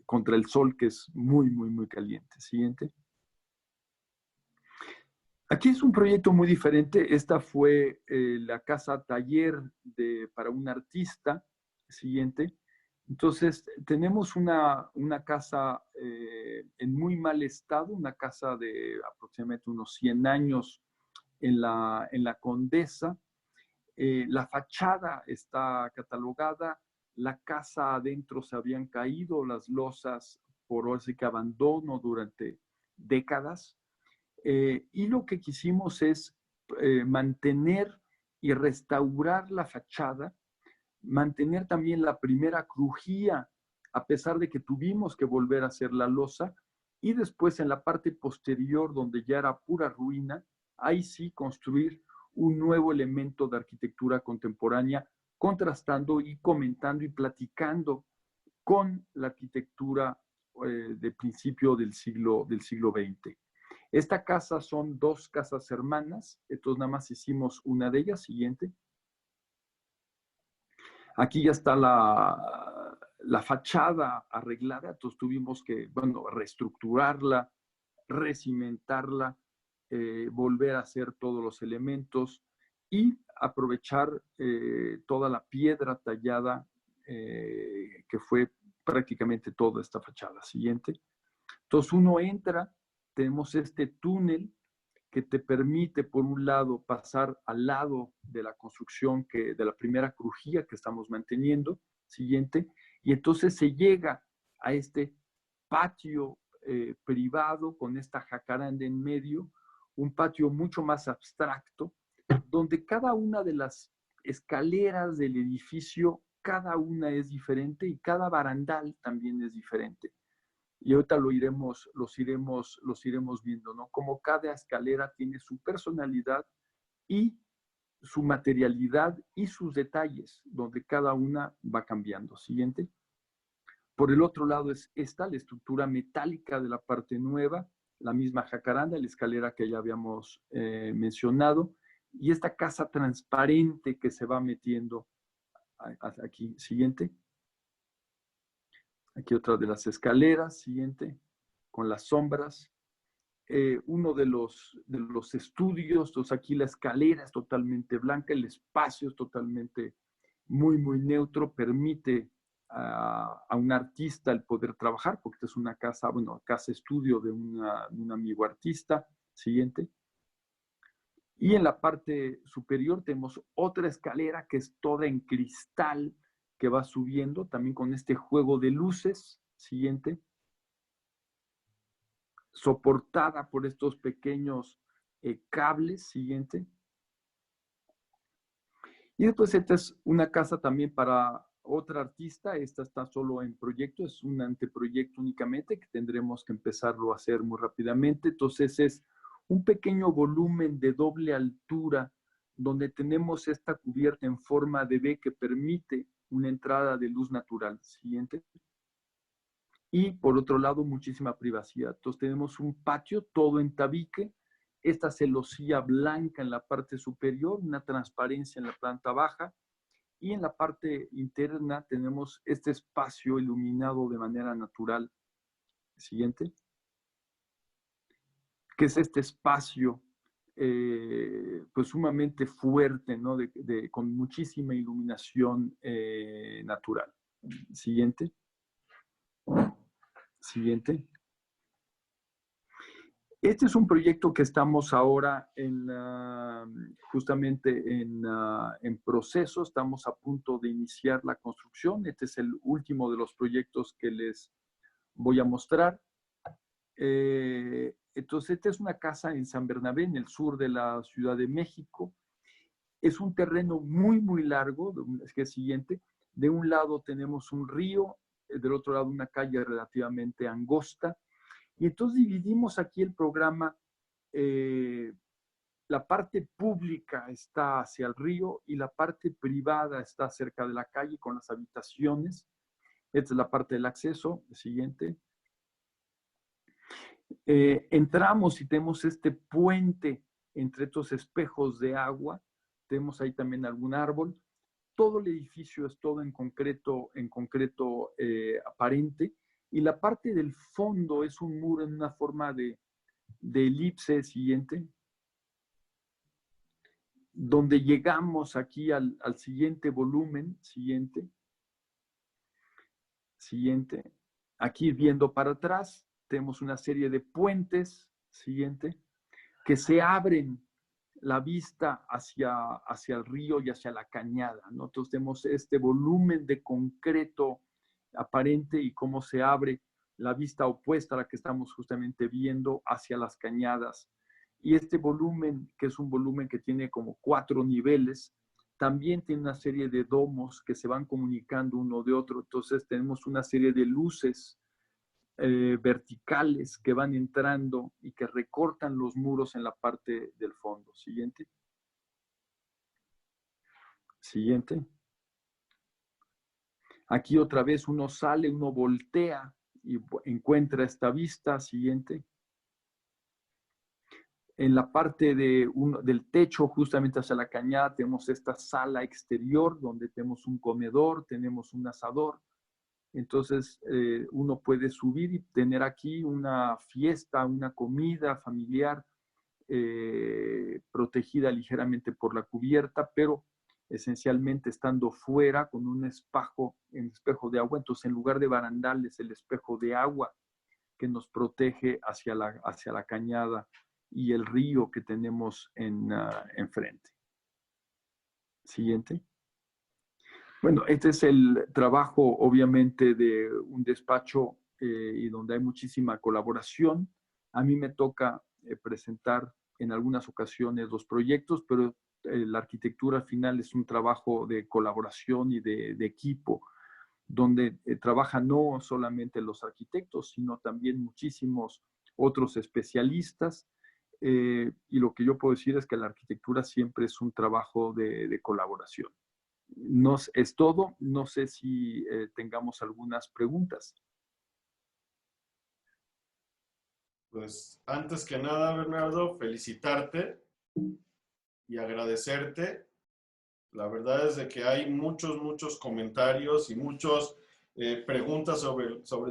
contra el sol, que es muy, muy, muy caliente. Siguiente. Aquí es un proyecto muy diferente. Esta fue la casa taller para un artista. Siguiente. Entonces, tenemos una casa en muy mal estado, una casa de aproximadamente unos 100 años en la Condesa. La fachada está catalogada, la casa adentro se habían caído las losas por así que abandono durante décadas. Y lo que quisimos es mantener y restaurar la fachada, mantener también la primera crujía, a pesar de que tuvimos que volver a hacer la losa, y después en la parte posterior, donde ya era pura ruina, ahí sí construir un nuevo elemento de arquitectura contemporánea, contrastando y comentando y platicando con la arquitectura de principio del siglo XX. Esta casa son 2 casas hermanas, entonces nada más hicimos una de ellas. Siguiente. Aquí ya está la fachada arreglada, entonces tuvimos que, bueno, reestructurarla, recimentarla, volver a hacer todos los elementos y aprovechar toda la piedra tallada que fue prácticamente toda esta fachada. Siguiente. Entonces uno entra, tenemos este túnel que te permite, por un lado, pasar al lado de la construcción, de la primera crujía que estamos manteniendo. Siguiente. Y entonces se llega a este patio privado con esta jacaranda en medio, un patio mucho más abstracto, donde cada una de las escaleras del edificio, cada una es diferente y cada barandal también es diferente. Y ahorita los iremos viendo, ¿no? Como cada escalera tiene su personalidad y su materialidad y sus detalles, donde cada una va cambiando. Siguiente. Por el otro lado es esta, la estructura metálica de la parte nueva, la misma jacaranda, la escalera que ya habíamos mencionado, y esta casa transparente que se va metiendo aquí. Siguiente. Aquí otra de las escaleras. Siguiente. Con las sombras. Uno de los estudios, entonces aquí la escalera es totalmente blanca, el espacio es totalmente muy, muy neutro, permite a un artista el poder trabajar, porque esta es una casa, bueno, casa estudio de un amigo artista. Siguiente. Y en la parte superior tenemos otra escalera que es toda en cristal, que va subiendo también con este juego de luces. Siguiente. Soportada por estos pequeños cables. Siguiente. Y después esta es una casa también para otra artista. Esta está solo en proyecto, es un anteproyecto únicamente que tendremos que empezarlo a hacer muy rápidamente. Entonces es un pequeño volumen de doble altura donde tenemos esta cubierta en forma de V que permite una entrada de luz natural. Siguiente. Y por otro lado, muchísima privacidad. Entonces tenemos un patio todo en tabique, esta celosía blanca en la parte superior, una transparencia en la planta baja, y en la parte interna tenemos este espacio iluminado de manera natural. Siguiente. Que es este espacio pues sumamente fuerte, ¿no? Con muchísima iluminación natural. Siguiente. Siguiente. Este es un proyecto que estamos ahora justamente en proceso. Estamos a punto de iniciar la construcción. Este es el último de los proyectos que les voy a mostrar. Entonces, esta es una casa en San Bernabé, en el sur de la Ciudad de México. Es un terreno muy, muy largo, es que es siguiente. De un lado tenemos un río, del otro lado una calle relativamente angosta. Y entonces dividimos aquí el programa. La parte pública está hacia el río y la parte privada está cerca de la calle con las habitaciones. Esta es la parte del acceso. Siguiente. Entramos y tenemos este puente entre estos espejos de agua. Tenemos ahí también algún árbol. Todo el edificio es todo en concreto aparente. Y la parte del fondo es un muro en una forma de elipse. Siguiente. Donde llegamos aquí al siguiente volumen. Siguiente. Siguiente. Aquí viendo para atrás, tenemos una serie de puentes. Siguiente. Que se abren la vista hacia el río y hacia la cañada, ¿no? Entonces tenemos este volumen de concreto aparente y cómo se abre la vista opuesta a la que estamos justamente viendo hacia las cañadas Y este volumen, que es un volumen que tiene como 4 niveles, también tiene una serie de domos que se van comunicando uno de otro. Entonces tenemos una serie de luces verticales que van entrando y que recortan los muros en la parte del fondo. Siguiente. Siguiente. Aquí otra vez uno sale, uno voltea y encuentra esta vista. Siguiente. En la parte del techo, justamente hacia la cañada, tenemos esta sala exterior donde tenemos un comedor, tenemos un asador. Entonces, uno puede subir y tener aquí una fiesta, una comida familiar protegida ligeramente por la cubierta, pero esencialmente estando fuera con un espejo de agua. Entonces, en lugar de barandales, el espejo de agua que nos protege hacia la cañada y el río que tenemos enfrente. Siguiente. Bueno, este es el trabajo, obviamente, de un despacho y donde hay muchísima colaboración. A mí me toca presentar en algunas ocasiones los proyectos, pero la arquitectura al final es un trabajo de colaboración y de equipo, donde trabajan no solamente los arquitectos, sino también muchísimos otros especialistas. Y lo que yo puedo decir es que la arquitectura siempre es un trabajo de colaboración. Es todo. No sé si tengamos algunas preguntas. Pues antes que nada, Bernardo, felicitarte y agradecerte. La verdad es de que hay muchos comentarios y muchas preguntas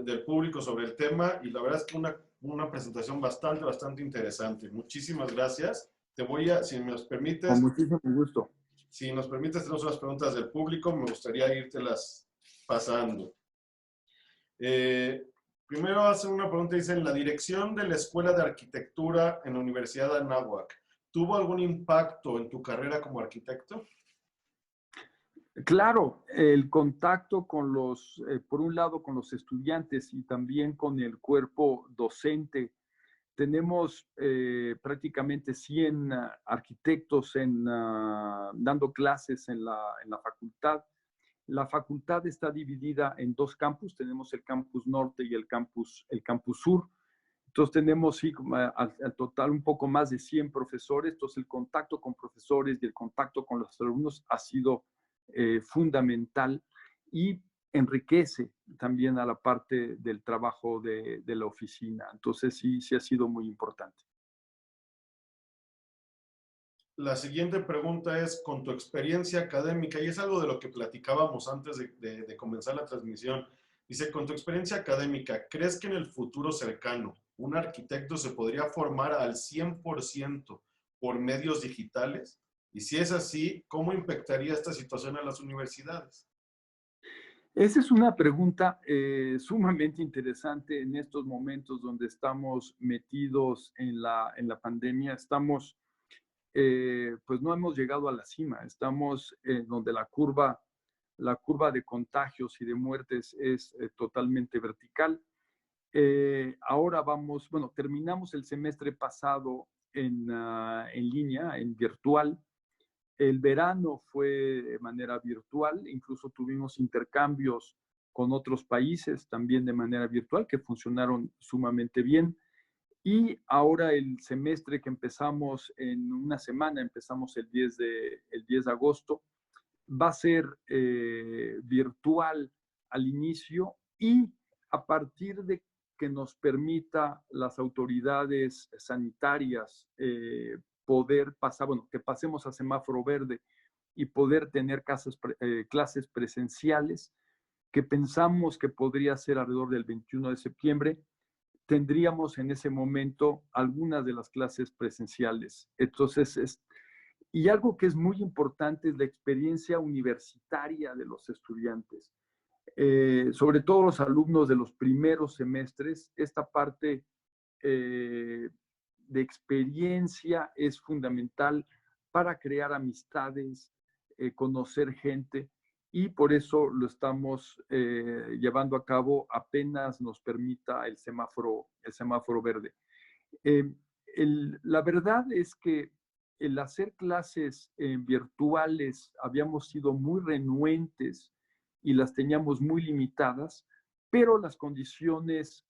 del público sobre el tema, y la verdad es que una presentación bastante interesante. Muchísimas gracias. Te voy a, si me Con permites, muchísimo gusto. si nos permites, tenemos unas preguntas del público, me gustaría irtelas pasando. Primero hace una pregunta, dice, ¿la dirección de la Escuela de Arquitectura en la Universidad de Anáhuac tuvo algún impacto en tu carrera como arquitecto? Claro, el contacto con por un lado, con los estudiantes y también con el cuerpo docente. Tenemos prácticamente 100 arquitectos dando clases en la facultad. La facultad está dividida en 2 campus. Tenemos el campus norte y el campus sur. Entonces tenemos sí, al total un poco más de 100 profesores. Entonces el contacto con profesores y el contacto con los alumnos ha sido fundamental y enriquece también a la parte del trabajo de la oficina. Entonces sí ha sido muy importante. La siguiente pregunta es, con tu experiencia académica, y es algo de lo que platicábamos antes de comenzar la transmisión. Dice, con tu experiencia académica, ¿crees que en el futuro cercano un arquitecto se podría formar al 100% por medios digitales? Y si es así, ¿cómo impactaría esta situación a las universidades? Esa es una pregunta sumamente interesante en estos momentos donde estamos metidos en la pandemia. Estamos, pues no hemos llegado a la cima. Estamos donde la curva de contagios y de muertes es totalmente vertical. Ahora terminamos el semestre pasado en línea, en virtual. El verano fue de manera virtual, incluso tuvimos intercambios con otros países también de manera virtual que funcionaron sumamente bien. Y ahora el semestre que empezamos en una semana, empezamos el 10 de agosto, va a ser virtual al inicio y a partir de que nos permita las autoridades sanitarias poder pasar, que pasemos a semáforo verde y poder tener clases presenciales, que pensamos que podría ser alrededor del 21 de septiembre, tendríamos en ese momento algunas de las clases presenciales. Entonces, y algo que es muy importante es la experiencia universitaria de los estudiantes. Sobre todo los alumnos de los primeros semestres, esta parte de experiencia es fundamental para crear amistades, conocer gente, y por eso lo estamos llevando a cabo apenas nos permita el semáforo verde. La verdad es que el hacer clases virtuales habíamos sido muy renuentes y las teníamos muy limitadas, pero las condiciones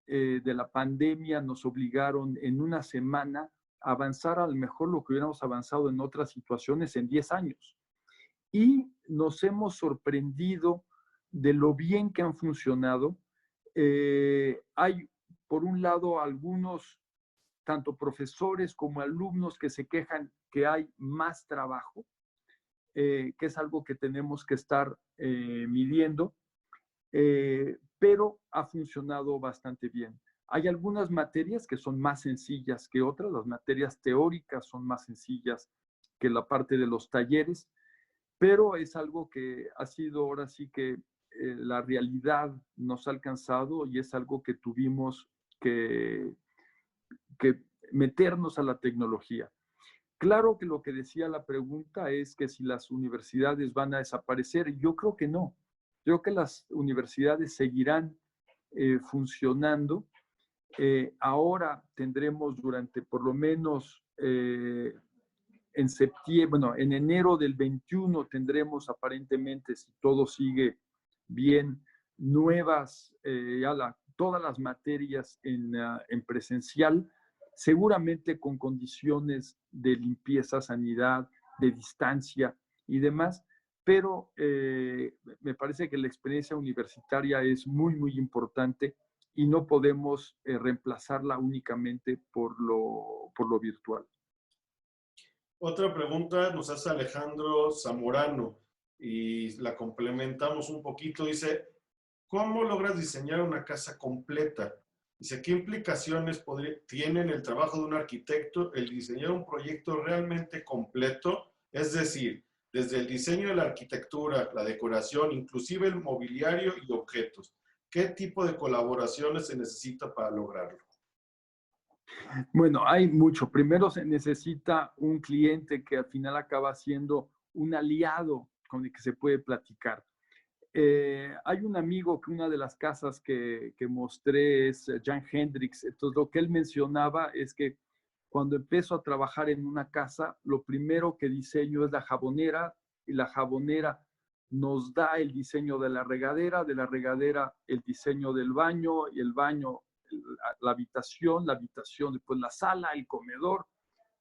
de la pandemia nos obligaron en una semana a avanzar a lo mejor lo que hubiéramos avanzado en otras situaciones en 10 años. Y nos hemos sorprendido de lo bien que han funcionado. Hay, por un lado, algunos, tanto profesores como alumnos, que se quejan que hay más trabajo, que es algo que tenemos que estar midiendo, pero ha funcionado bastante bien. Hay algunas materias que son más sencillas que otras, las materias teóricas son más sencillas que la parte de los talleres, pero es algo que ha sido ahora sí que la realidad nos ha alcanzado y es algo que tuvimos que meternos a la tecnología. Claro que lo que decía la pregunta es que si las universidades van a desaparecer, yo creo que no. Yo creo que las universidades seguirán funcionando. Ahora tendremos durante por lo menos en septiembre, bueno, en enero del 21 tendremos aparentemente, si todo sigue bien, nuevas, todas las materias en presencial, seguramente con condiciones de limpieza, sanidad, de distancia y demás, pero me parece que la experiencia universitaria es muy, muy importante y no podemos reemplazarla únicamente por lo virtual. Otra pregunta nos hace Alejandro Zamorano y la complementamos un poquito. Dice, ¿cómo logras diseñar una casa completa? Dice, ¿qué implicaciones tiene en el trabajo de un arquitecto el diseñar un proyecto realmente completo? Es decir, desde el diseño de la arquitectura, la decoración, inclusive el mobiliario y objetos. ¿Qué tipo de colaboraciones se necesita para lograrlo? Bueno, hay mucho. Primero se necesita un cliente que al final acaba siendo un aliado con el que se puede platicar. Hay un amigo que una de las casas que mostré es Jan Hendricks. Entonces, lo que él mencionaba es que cuando empiezo a trabajar en una casa, lo primero que diseño es la jabonera y la jabonera nos da el diseño de la regadera el diseño del baño y el baño la habitación, después la sala, el comedor,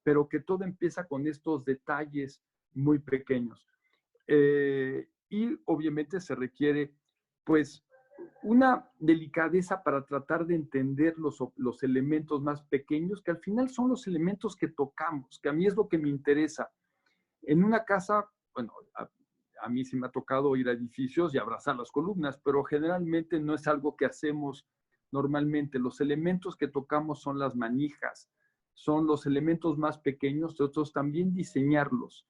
pero que todo empieza con estos detalles muy pequeños. Y obviamente se requiere, pues, una delicadeza para tratar de entender los elementos más pequeños, que al final son los elementos que tocamos, que a mí es lo que me interesa. En una casa, bueno, a mí sí me ha tocado ir a edificios y abrazar las columnas, pero generalmente no es algo que hacemos normalmente. Los elementos que tocamos son las manijas, son los elementos más pequeños, nosotros también diseñarlos.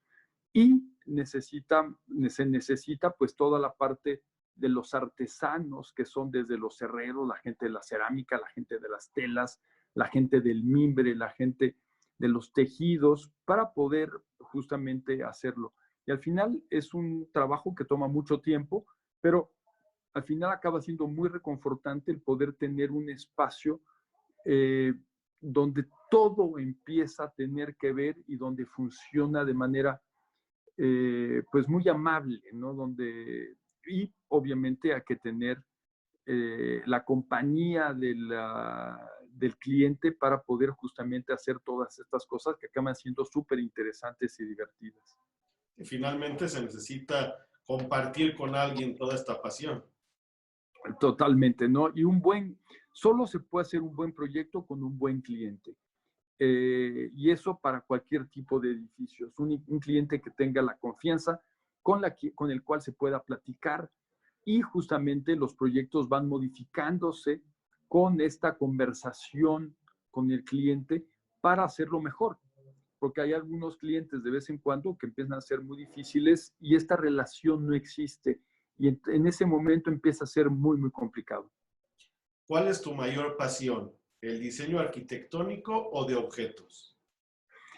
Y se necesita pues toda la parte de los artesanos, que son desde los herreros, la gente de la cerámica, la gente de las telas, la gente del mimbre, la gente de los tejidos, para poder justamente hacerlo. Y al final es un trabajo que toma mucho tiempo, pero al final acaba siendo muy reconfortante el poder tener un espacio donde todo empieza a tener que ver y donde funciona de manera pues muy amable, ¿no? Y obviamente hay que tener la compañía del cliente para poder justamente hacer todas estas cosas que acaban siendo súper interesantes y divertidas. Y finalmente se necesita compartir con alguien toda esta pasión. Totalmente, ¿no? Solo se puede hacer un buen proyecto con un buen cliente. Y eso para cualquier tipo de edificios. Un cliente que tenga la confianza con el cual se pueda platicar, y justamente los proyectos van modificándose con esta conversación con el cliente para hacerlo mejor. Porque hay algunos clientes de vez en cuando que empiezan a ser muy difíciles y esta relación no existe. Y en ese momento empieza a ser muy, muy complicado. ¿Cuál es tu mayor pasión? ¿El diseño arquitectónico o de objetos?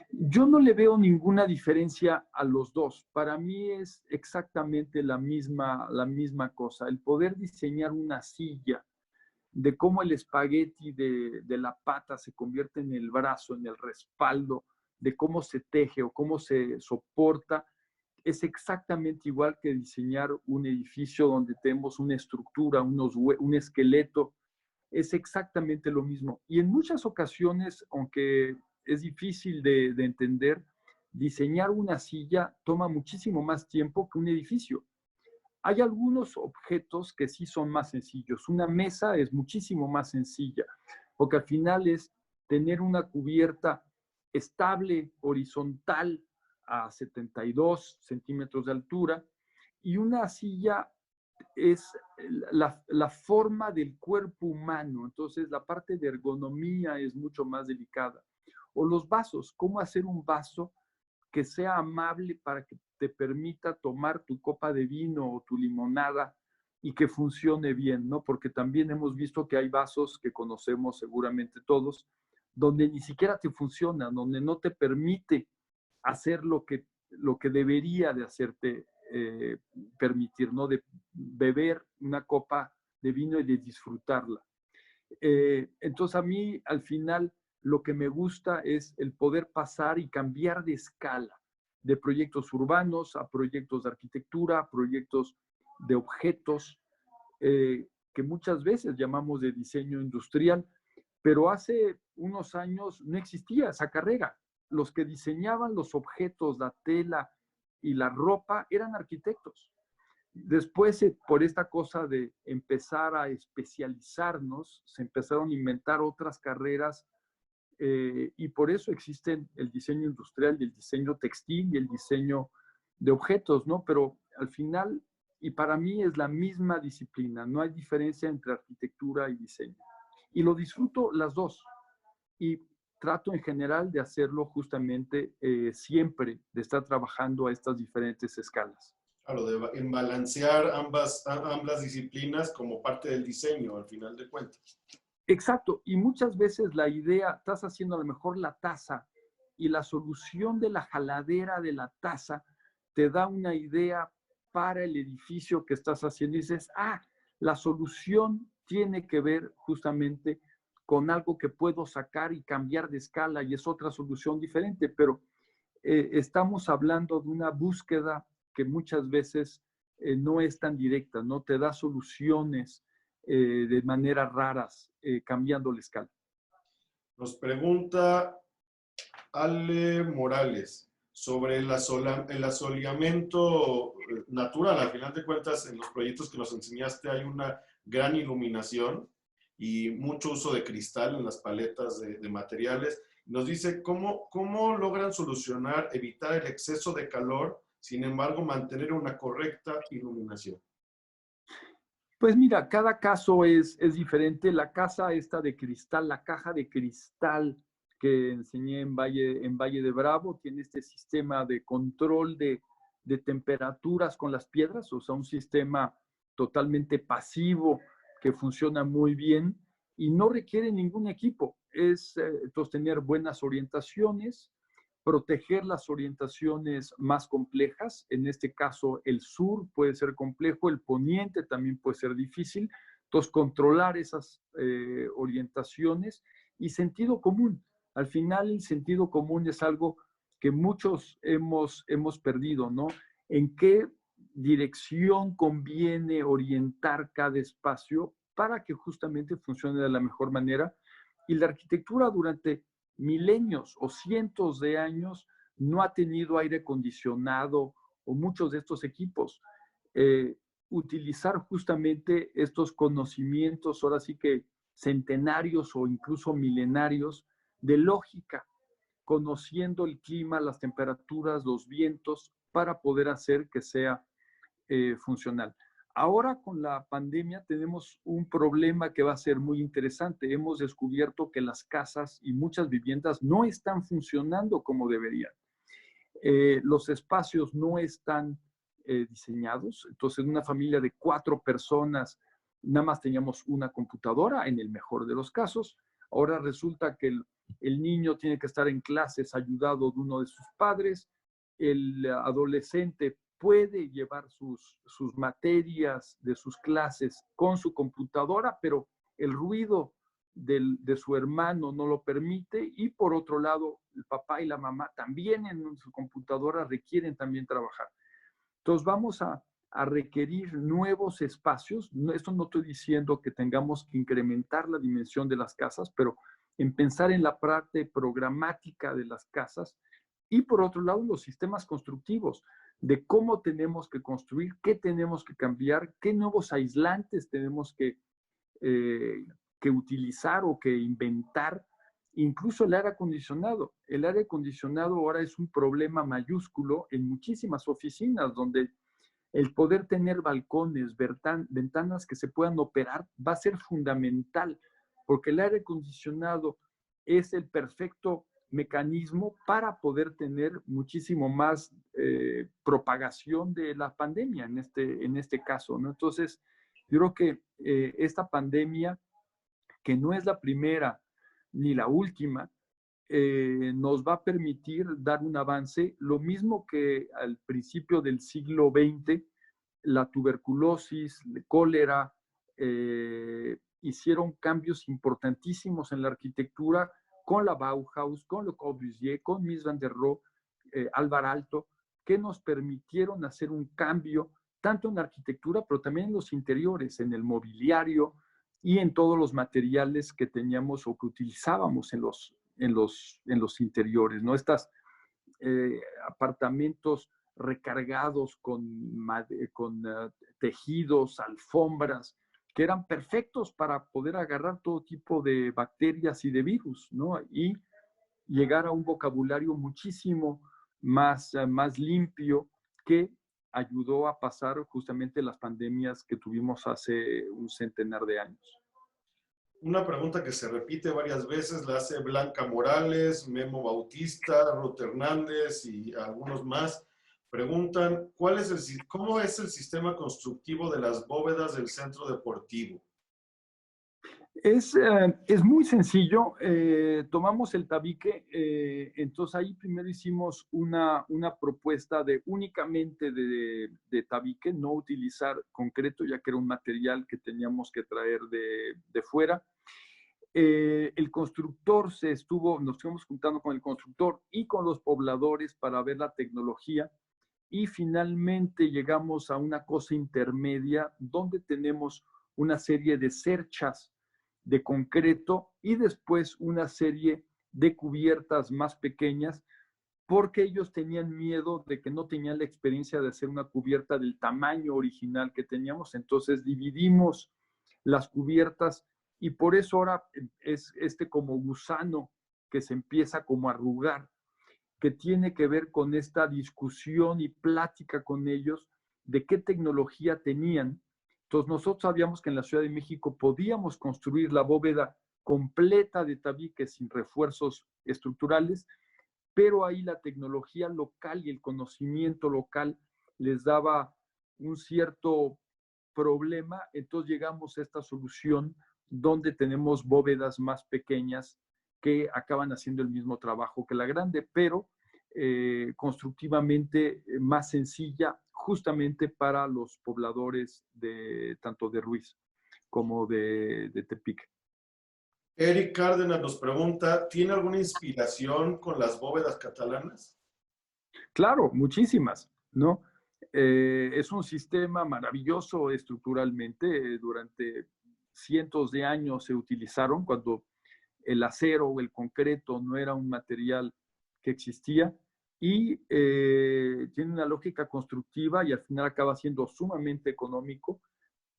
Yo no le veo ninguna diferencia a los dos. Para mí es exactamente la misma cosa. El poder diseñar una silla de cómo el espagueti de la pata se convierte en el brazo, en el respaldo, de cómo se teje o cómo se soporta, es exactamente igual que diseñar un edificio donde tenemos una estructura, un esqueleto, es exactamente lo mismo. Y en muchas ocasiones, aunque es difícil de entender, diseñar una silla toma muchísimo más tiempo que un edificio. Hay algunos objetos que sí son más sencillos. Una mesa es muchísimo más sencilla, porque al final es tener una cubierta estable, horizontal, a 72 centímetros de altura, y una silla es la forma del cuerpo humano. Entonces, la parte de ergonomía es mucho más delicada. O los vasos, cómo hacer un vaso que sea amable para que te permita tomar tu copa de vino o tu limonada y que funcione bien, ¿no? Porque también hemos visto que hay vasos que conocemos seguramente todos, donde ni siquiera te funciona, donde no te permite hacer lo que debería de hacerte permitir, ¿no? De beber una copa de vino y de disfrutarla. Entonces a mí al final lo que me gusta es el poder pasar y cambiar de escala, de proyectos urbanos a proyectos de arquitectura, a proyectos de objetos, que muchas veces llamamos de diseño industrial, pero hace unos años no existía esa carrera. Los que diseñaban los objetos, la tela y la ropa eran arquitectos. Después, por esta cosa de empezar a especializarnos, se empezaron a inventar otras carreras, y por eso existen el diseño industrial y el diseño textil y el diseño de objetos, ¿no? Pero al final, y para mí es la misma disciplina, no hay diferencia entre arquitectura y diseño. Y lo disfruto las dos. Y trato en general de hacerlo justamente siempre, de estar trabajando a estas diferentes escalas. Claro, en balancear ambas disciplinas como parte del diseño, al final de cuentas. Exacto, y muchas veces la idea, estás haciendo a lo mejor la taza y la solución de la jaladera de la taza te da una idea para el edificio que estás haciendo y dices, la solución tiene que ver justamente con algo que puedo sacar y cambiar de escala y es otra solución diferente, pero estamos hablando de una búsqueda que muchas veces no es tan directa, no te da soluciones de maneras raras, cambiando la escala. Nos pregunta Ale Morales sobre el asoleamiento natural. Al final de cuentas, en los proyectos que nos enseñaste hay una gran iluminación y mucho uso de cristal en las paletas de materiales. Nos dice cómo logran solucionar, evitar el exceso de calor, sin embargo, mantener una correcta iluminación. Pues mira, cada caso es diferente. La casa esta de cristal, la caja de cristal que enseñé en Valle de Bravo, tiene este sistema de control de temperaturas con las piedras, o sea, un sistema totalmente pasivo que funciona muy bien y no requiere ningún equipo. Es entonces tener buenas orientaciones, proteger las orientaciones más complejas. En este caso, el sur puede ser complejo, el poniente también puede ser difícil. Entonces, controlar esas orientaciones y sentido común. Al final, el sentido común es algo que muchos hemos perdido, ¿no? ¿En qué dirección conviene orientar cada espacio para que justamente funcione de la mejor manera? Y la arquitectura durante milenios o cientos de años no ha tenido aire acondicionado o muchos de estos equipos. Utilizar justamente estos conocimientos, ahora sí que centenarios o incluso milenarios de lógica, conociendo el clima, las temperaturas, los vientos, para poder hacer que sea funcional. Ahora con la pandemia tenemos un problema que va a ser muy interesante. Hemos descubierto que las casas y muchas viviendas no están funcionando como deberían. Los espacios no están diseñados. Entonces, en una familia de 4 personas, nada más teníamos una computadora, en el mejor de los casos. Ahora resulta que el niño tiene que estar en clases ayudado de uno de sus padres. El adolescente puede llevar sus materias de sus clases con su computadora, pero el ruido de su hermano no lo permite, y por otro lado, el papá y la mamá también en su computadora requieren también trabajar. Entonces vamos a requerir nuevos espacios. Esto no estoy diciendo que tengamos que incrementar la dimensión de las casas, pero en pensar en la parte programática de las casas, y por otro lado los sistemas constructivos, de cómo tenemos que construir, qué tenemos que cambiar, qué nuevos aislantes tenemos que utilizar o que inventar. Incluso el aire acondicionado. El aire acondicionado ahora es un problema mayúsculo en muchísimas oficinas, donde el poder tener balcones, ventanas que se puedan operar va a ser fundamental, porque el aire acondicionado es el perfecto mecanismo para poder tener muchísimo más propagación de la pandemia en este caso, ¿no? Entonces, yo creo que esta pandemia, que no es la primera ni la última, nos va a permitir dar un avance, lo mismo que al principio del siglo XX, la tuberculosis, la cólera, hicieron cambios importantísimos en la arquitectura con la Bauhaus, con Le Corbusier, con Mies van der Rohe, Alvar Aalto, que nos permitieron hacer un cambio tanto en la arquitectura, pero también en los interiores, en el mobiliario y en todos los materiales que teníamos o que utilizábamos en los interiores, ¿no? Estas apartamentos recargados con tejidos, alfombras, que eran perfectos para poder agarrar todo tipo de bacterias y de virus, ¿no? Y llegar a un vocabulario muchísimo más limpio, que ayudó a pasar justamente las pandemias que tuvimos hace un centenar de años. Una pregunta que se repite varias veces, la hace Blanca Morales, Memo Bautista, Ruth Hernández y algunos más. Preguntan, ¿cómo es el sistema constructivo de las bóvedas del centro deportivo? Es muy sencillo. Tomamos el tabique, entonces ahí primero hicimos una propuesta de únicamente de tabique, no utilizar concreto, ya que era un material que teníamos que traer de fuera. El constructor nos estuvimos juntando con el constructor y con los pobladores para ver la tecnología, y finalmente llegamos a una cosa intermedia donde tenemos una serie de cerchas de concreto y después una serie de cubiertas más pequeñas, porque ellos tenían miedo de que no tenían la experiencia de hacer una cubierta del tamaño original que teníamos. Entonces dividimos las cubiertas, y por eso ahora es como gusano que se empieza como a arrugar, que tiene que ver con esta discusión y plática con ellos de qué tecnología tenían. Entonces nosotros sabíamos que en la Ciudad de México podíamos construir la bóveda completa de tabique sin refuerzos estructurales, pero ahí la tecnología local y el conocimiento local les daba un cierto problema. Entonces llegamos a esta solución donde tenemos bóvedas más pequeñas que acaban haciendo el mismo trabajo que la grande, pero constructivamente más sencilla, justamente para los pobladores tanto de Ruiz como de Tepic. Eric Cárdenas nos pregunta, ¿tiene alguna inspiración con las bóvedas catalanas? Claro, muchísimas, ¿no? Es un sistema maravilloso estructuralmente. Durante cientos de años se utilizaron cuando el acero o el concreto no era un material que existía, y tiene una lógica constructiva y al final acaba siendo sumamente económico.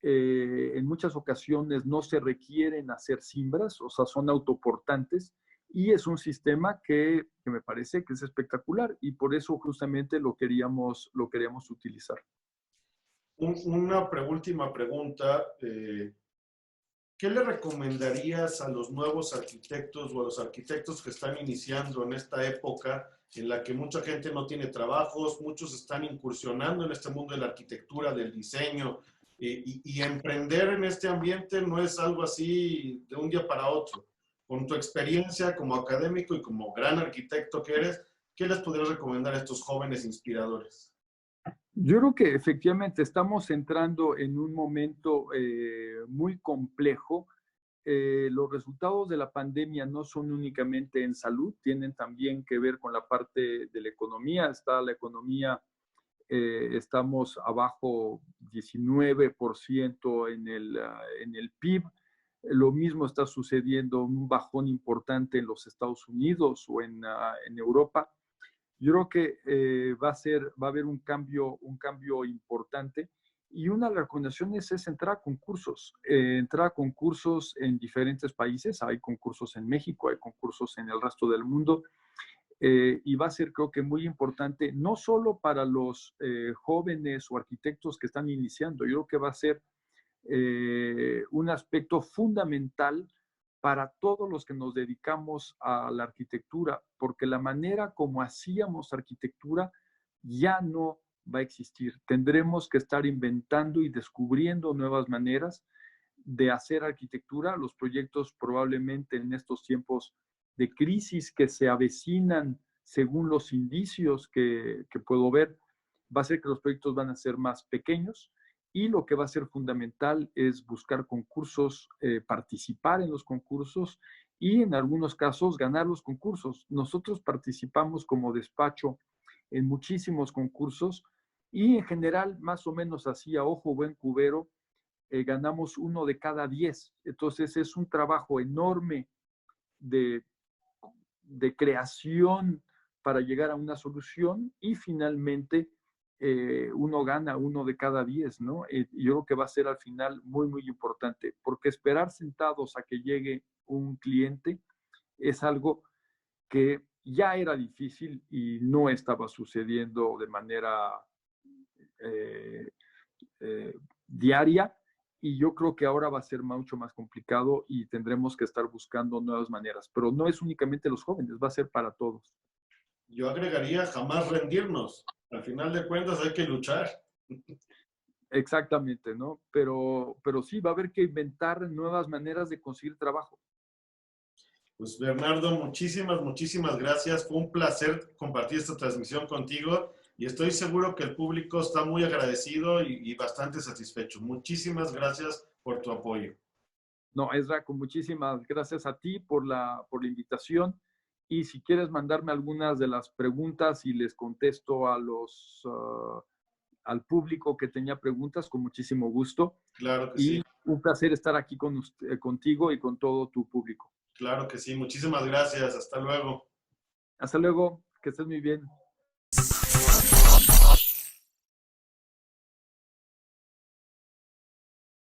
En muchas ocasiones no se requieren hacer cimbras, o sea, son autoportantes, y es un sistema que me parece que es espectacular, y por eso justamente lo queríamos utilizar. Una última pregunta. ¿Qué le recomendarías a los nuevos arquitectos o a los arquitectos que están iniciando en esta época en la que mucha gente no tiene trabajos, muchos están incursionando en este mundo de la arquitectura, del diseño, y emprender en este ambiente no es algo así de un día para otro? Con tu experiencia como académico y como gran arquitecto que eres, ¿qué les podrías recomendar a estos jóvenes inspiradores? Yo creo que efectivamente estamos entrando en un momento muy complejo, los resultados de la pandemia no son únicamente en salud, tienen también que ver con la parte de la economía. Está la economía, estamos abajo 19% en el PIB. Lo mismo está sucediendo, un bajón importante en los Estados Unidos o en Europa. Yo creo que va a haber un cambio importante, y una de las recomendaciones es entrar a concursos en diferentes países. Hay concursos en México, hay concursos en el resto del mundo, y va a ser, creo que, muy importante, no solo para los jóvenes o arquitectos que están iniciando. Yo creo que va a ser un aspecto fundamental para todos los que nos dedicamos a la arquitectura, porque la manera como hacíamos arquitectura ya no va a existir. Tendremos que estar inventando y descubriendo nuevas maneras de hacer arquitectura. Los proyectos, probablemente en estos tiempos de crisis que se avecinan, según los indicios que puedo ver, va a ser que los proyectos van a ser más pequeños. Y lo que va a ser fundamental es buscar concursos, participar en los concursos y en algunos casos ganar los concursos. Nosotros participamos como despacho en muchísimos concursos y en general, más o menos así, a ojo buen cubero, ganamos 1 de cada 10. Entonces es un trabajo enorme de creación para llegar a una solución, y finalmente uno gana 1 de cada 10, ¿no? Yo creo que va a ser al final muy, muy importante, porque esperar sentados a que llegue un cliente es algo que ya era difícil y no estaba sucediendo de manera diaria, y yo creo que ahora va a ser mucho más complicado y tendremos que estar buscando nuevas maneras, pero no es únicamente los jóvenes, va a ser para todos. Yo agregaría jamás rendirnos. Al final de cuentas hay que luchar. Exactamente, ¿no? Pero sí, va a haber que inventar nuevas maneras de conseguir trabajo. Pues Bernardo, muchísimas gracias. Fue un placer compartir esta transmisión contigo y estoy seguro que el público está muy agradecido y bastante satisfecho. Muchísimas gracias por tu apoyo. No, Ezra, con muchísimas gracias a ti por la invitación, y si quieres mandarme algunas de las preguntas y les contesto al público que tenía preguntas, con muchísimo gusto. Claro que y sí. Un placer estar aquí contigo y con todo tu público. Claro que sí. Muchísimas gracias. Hasta luego. Hasta luego, que estés muy bien.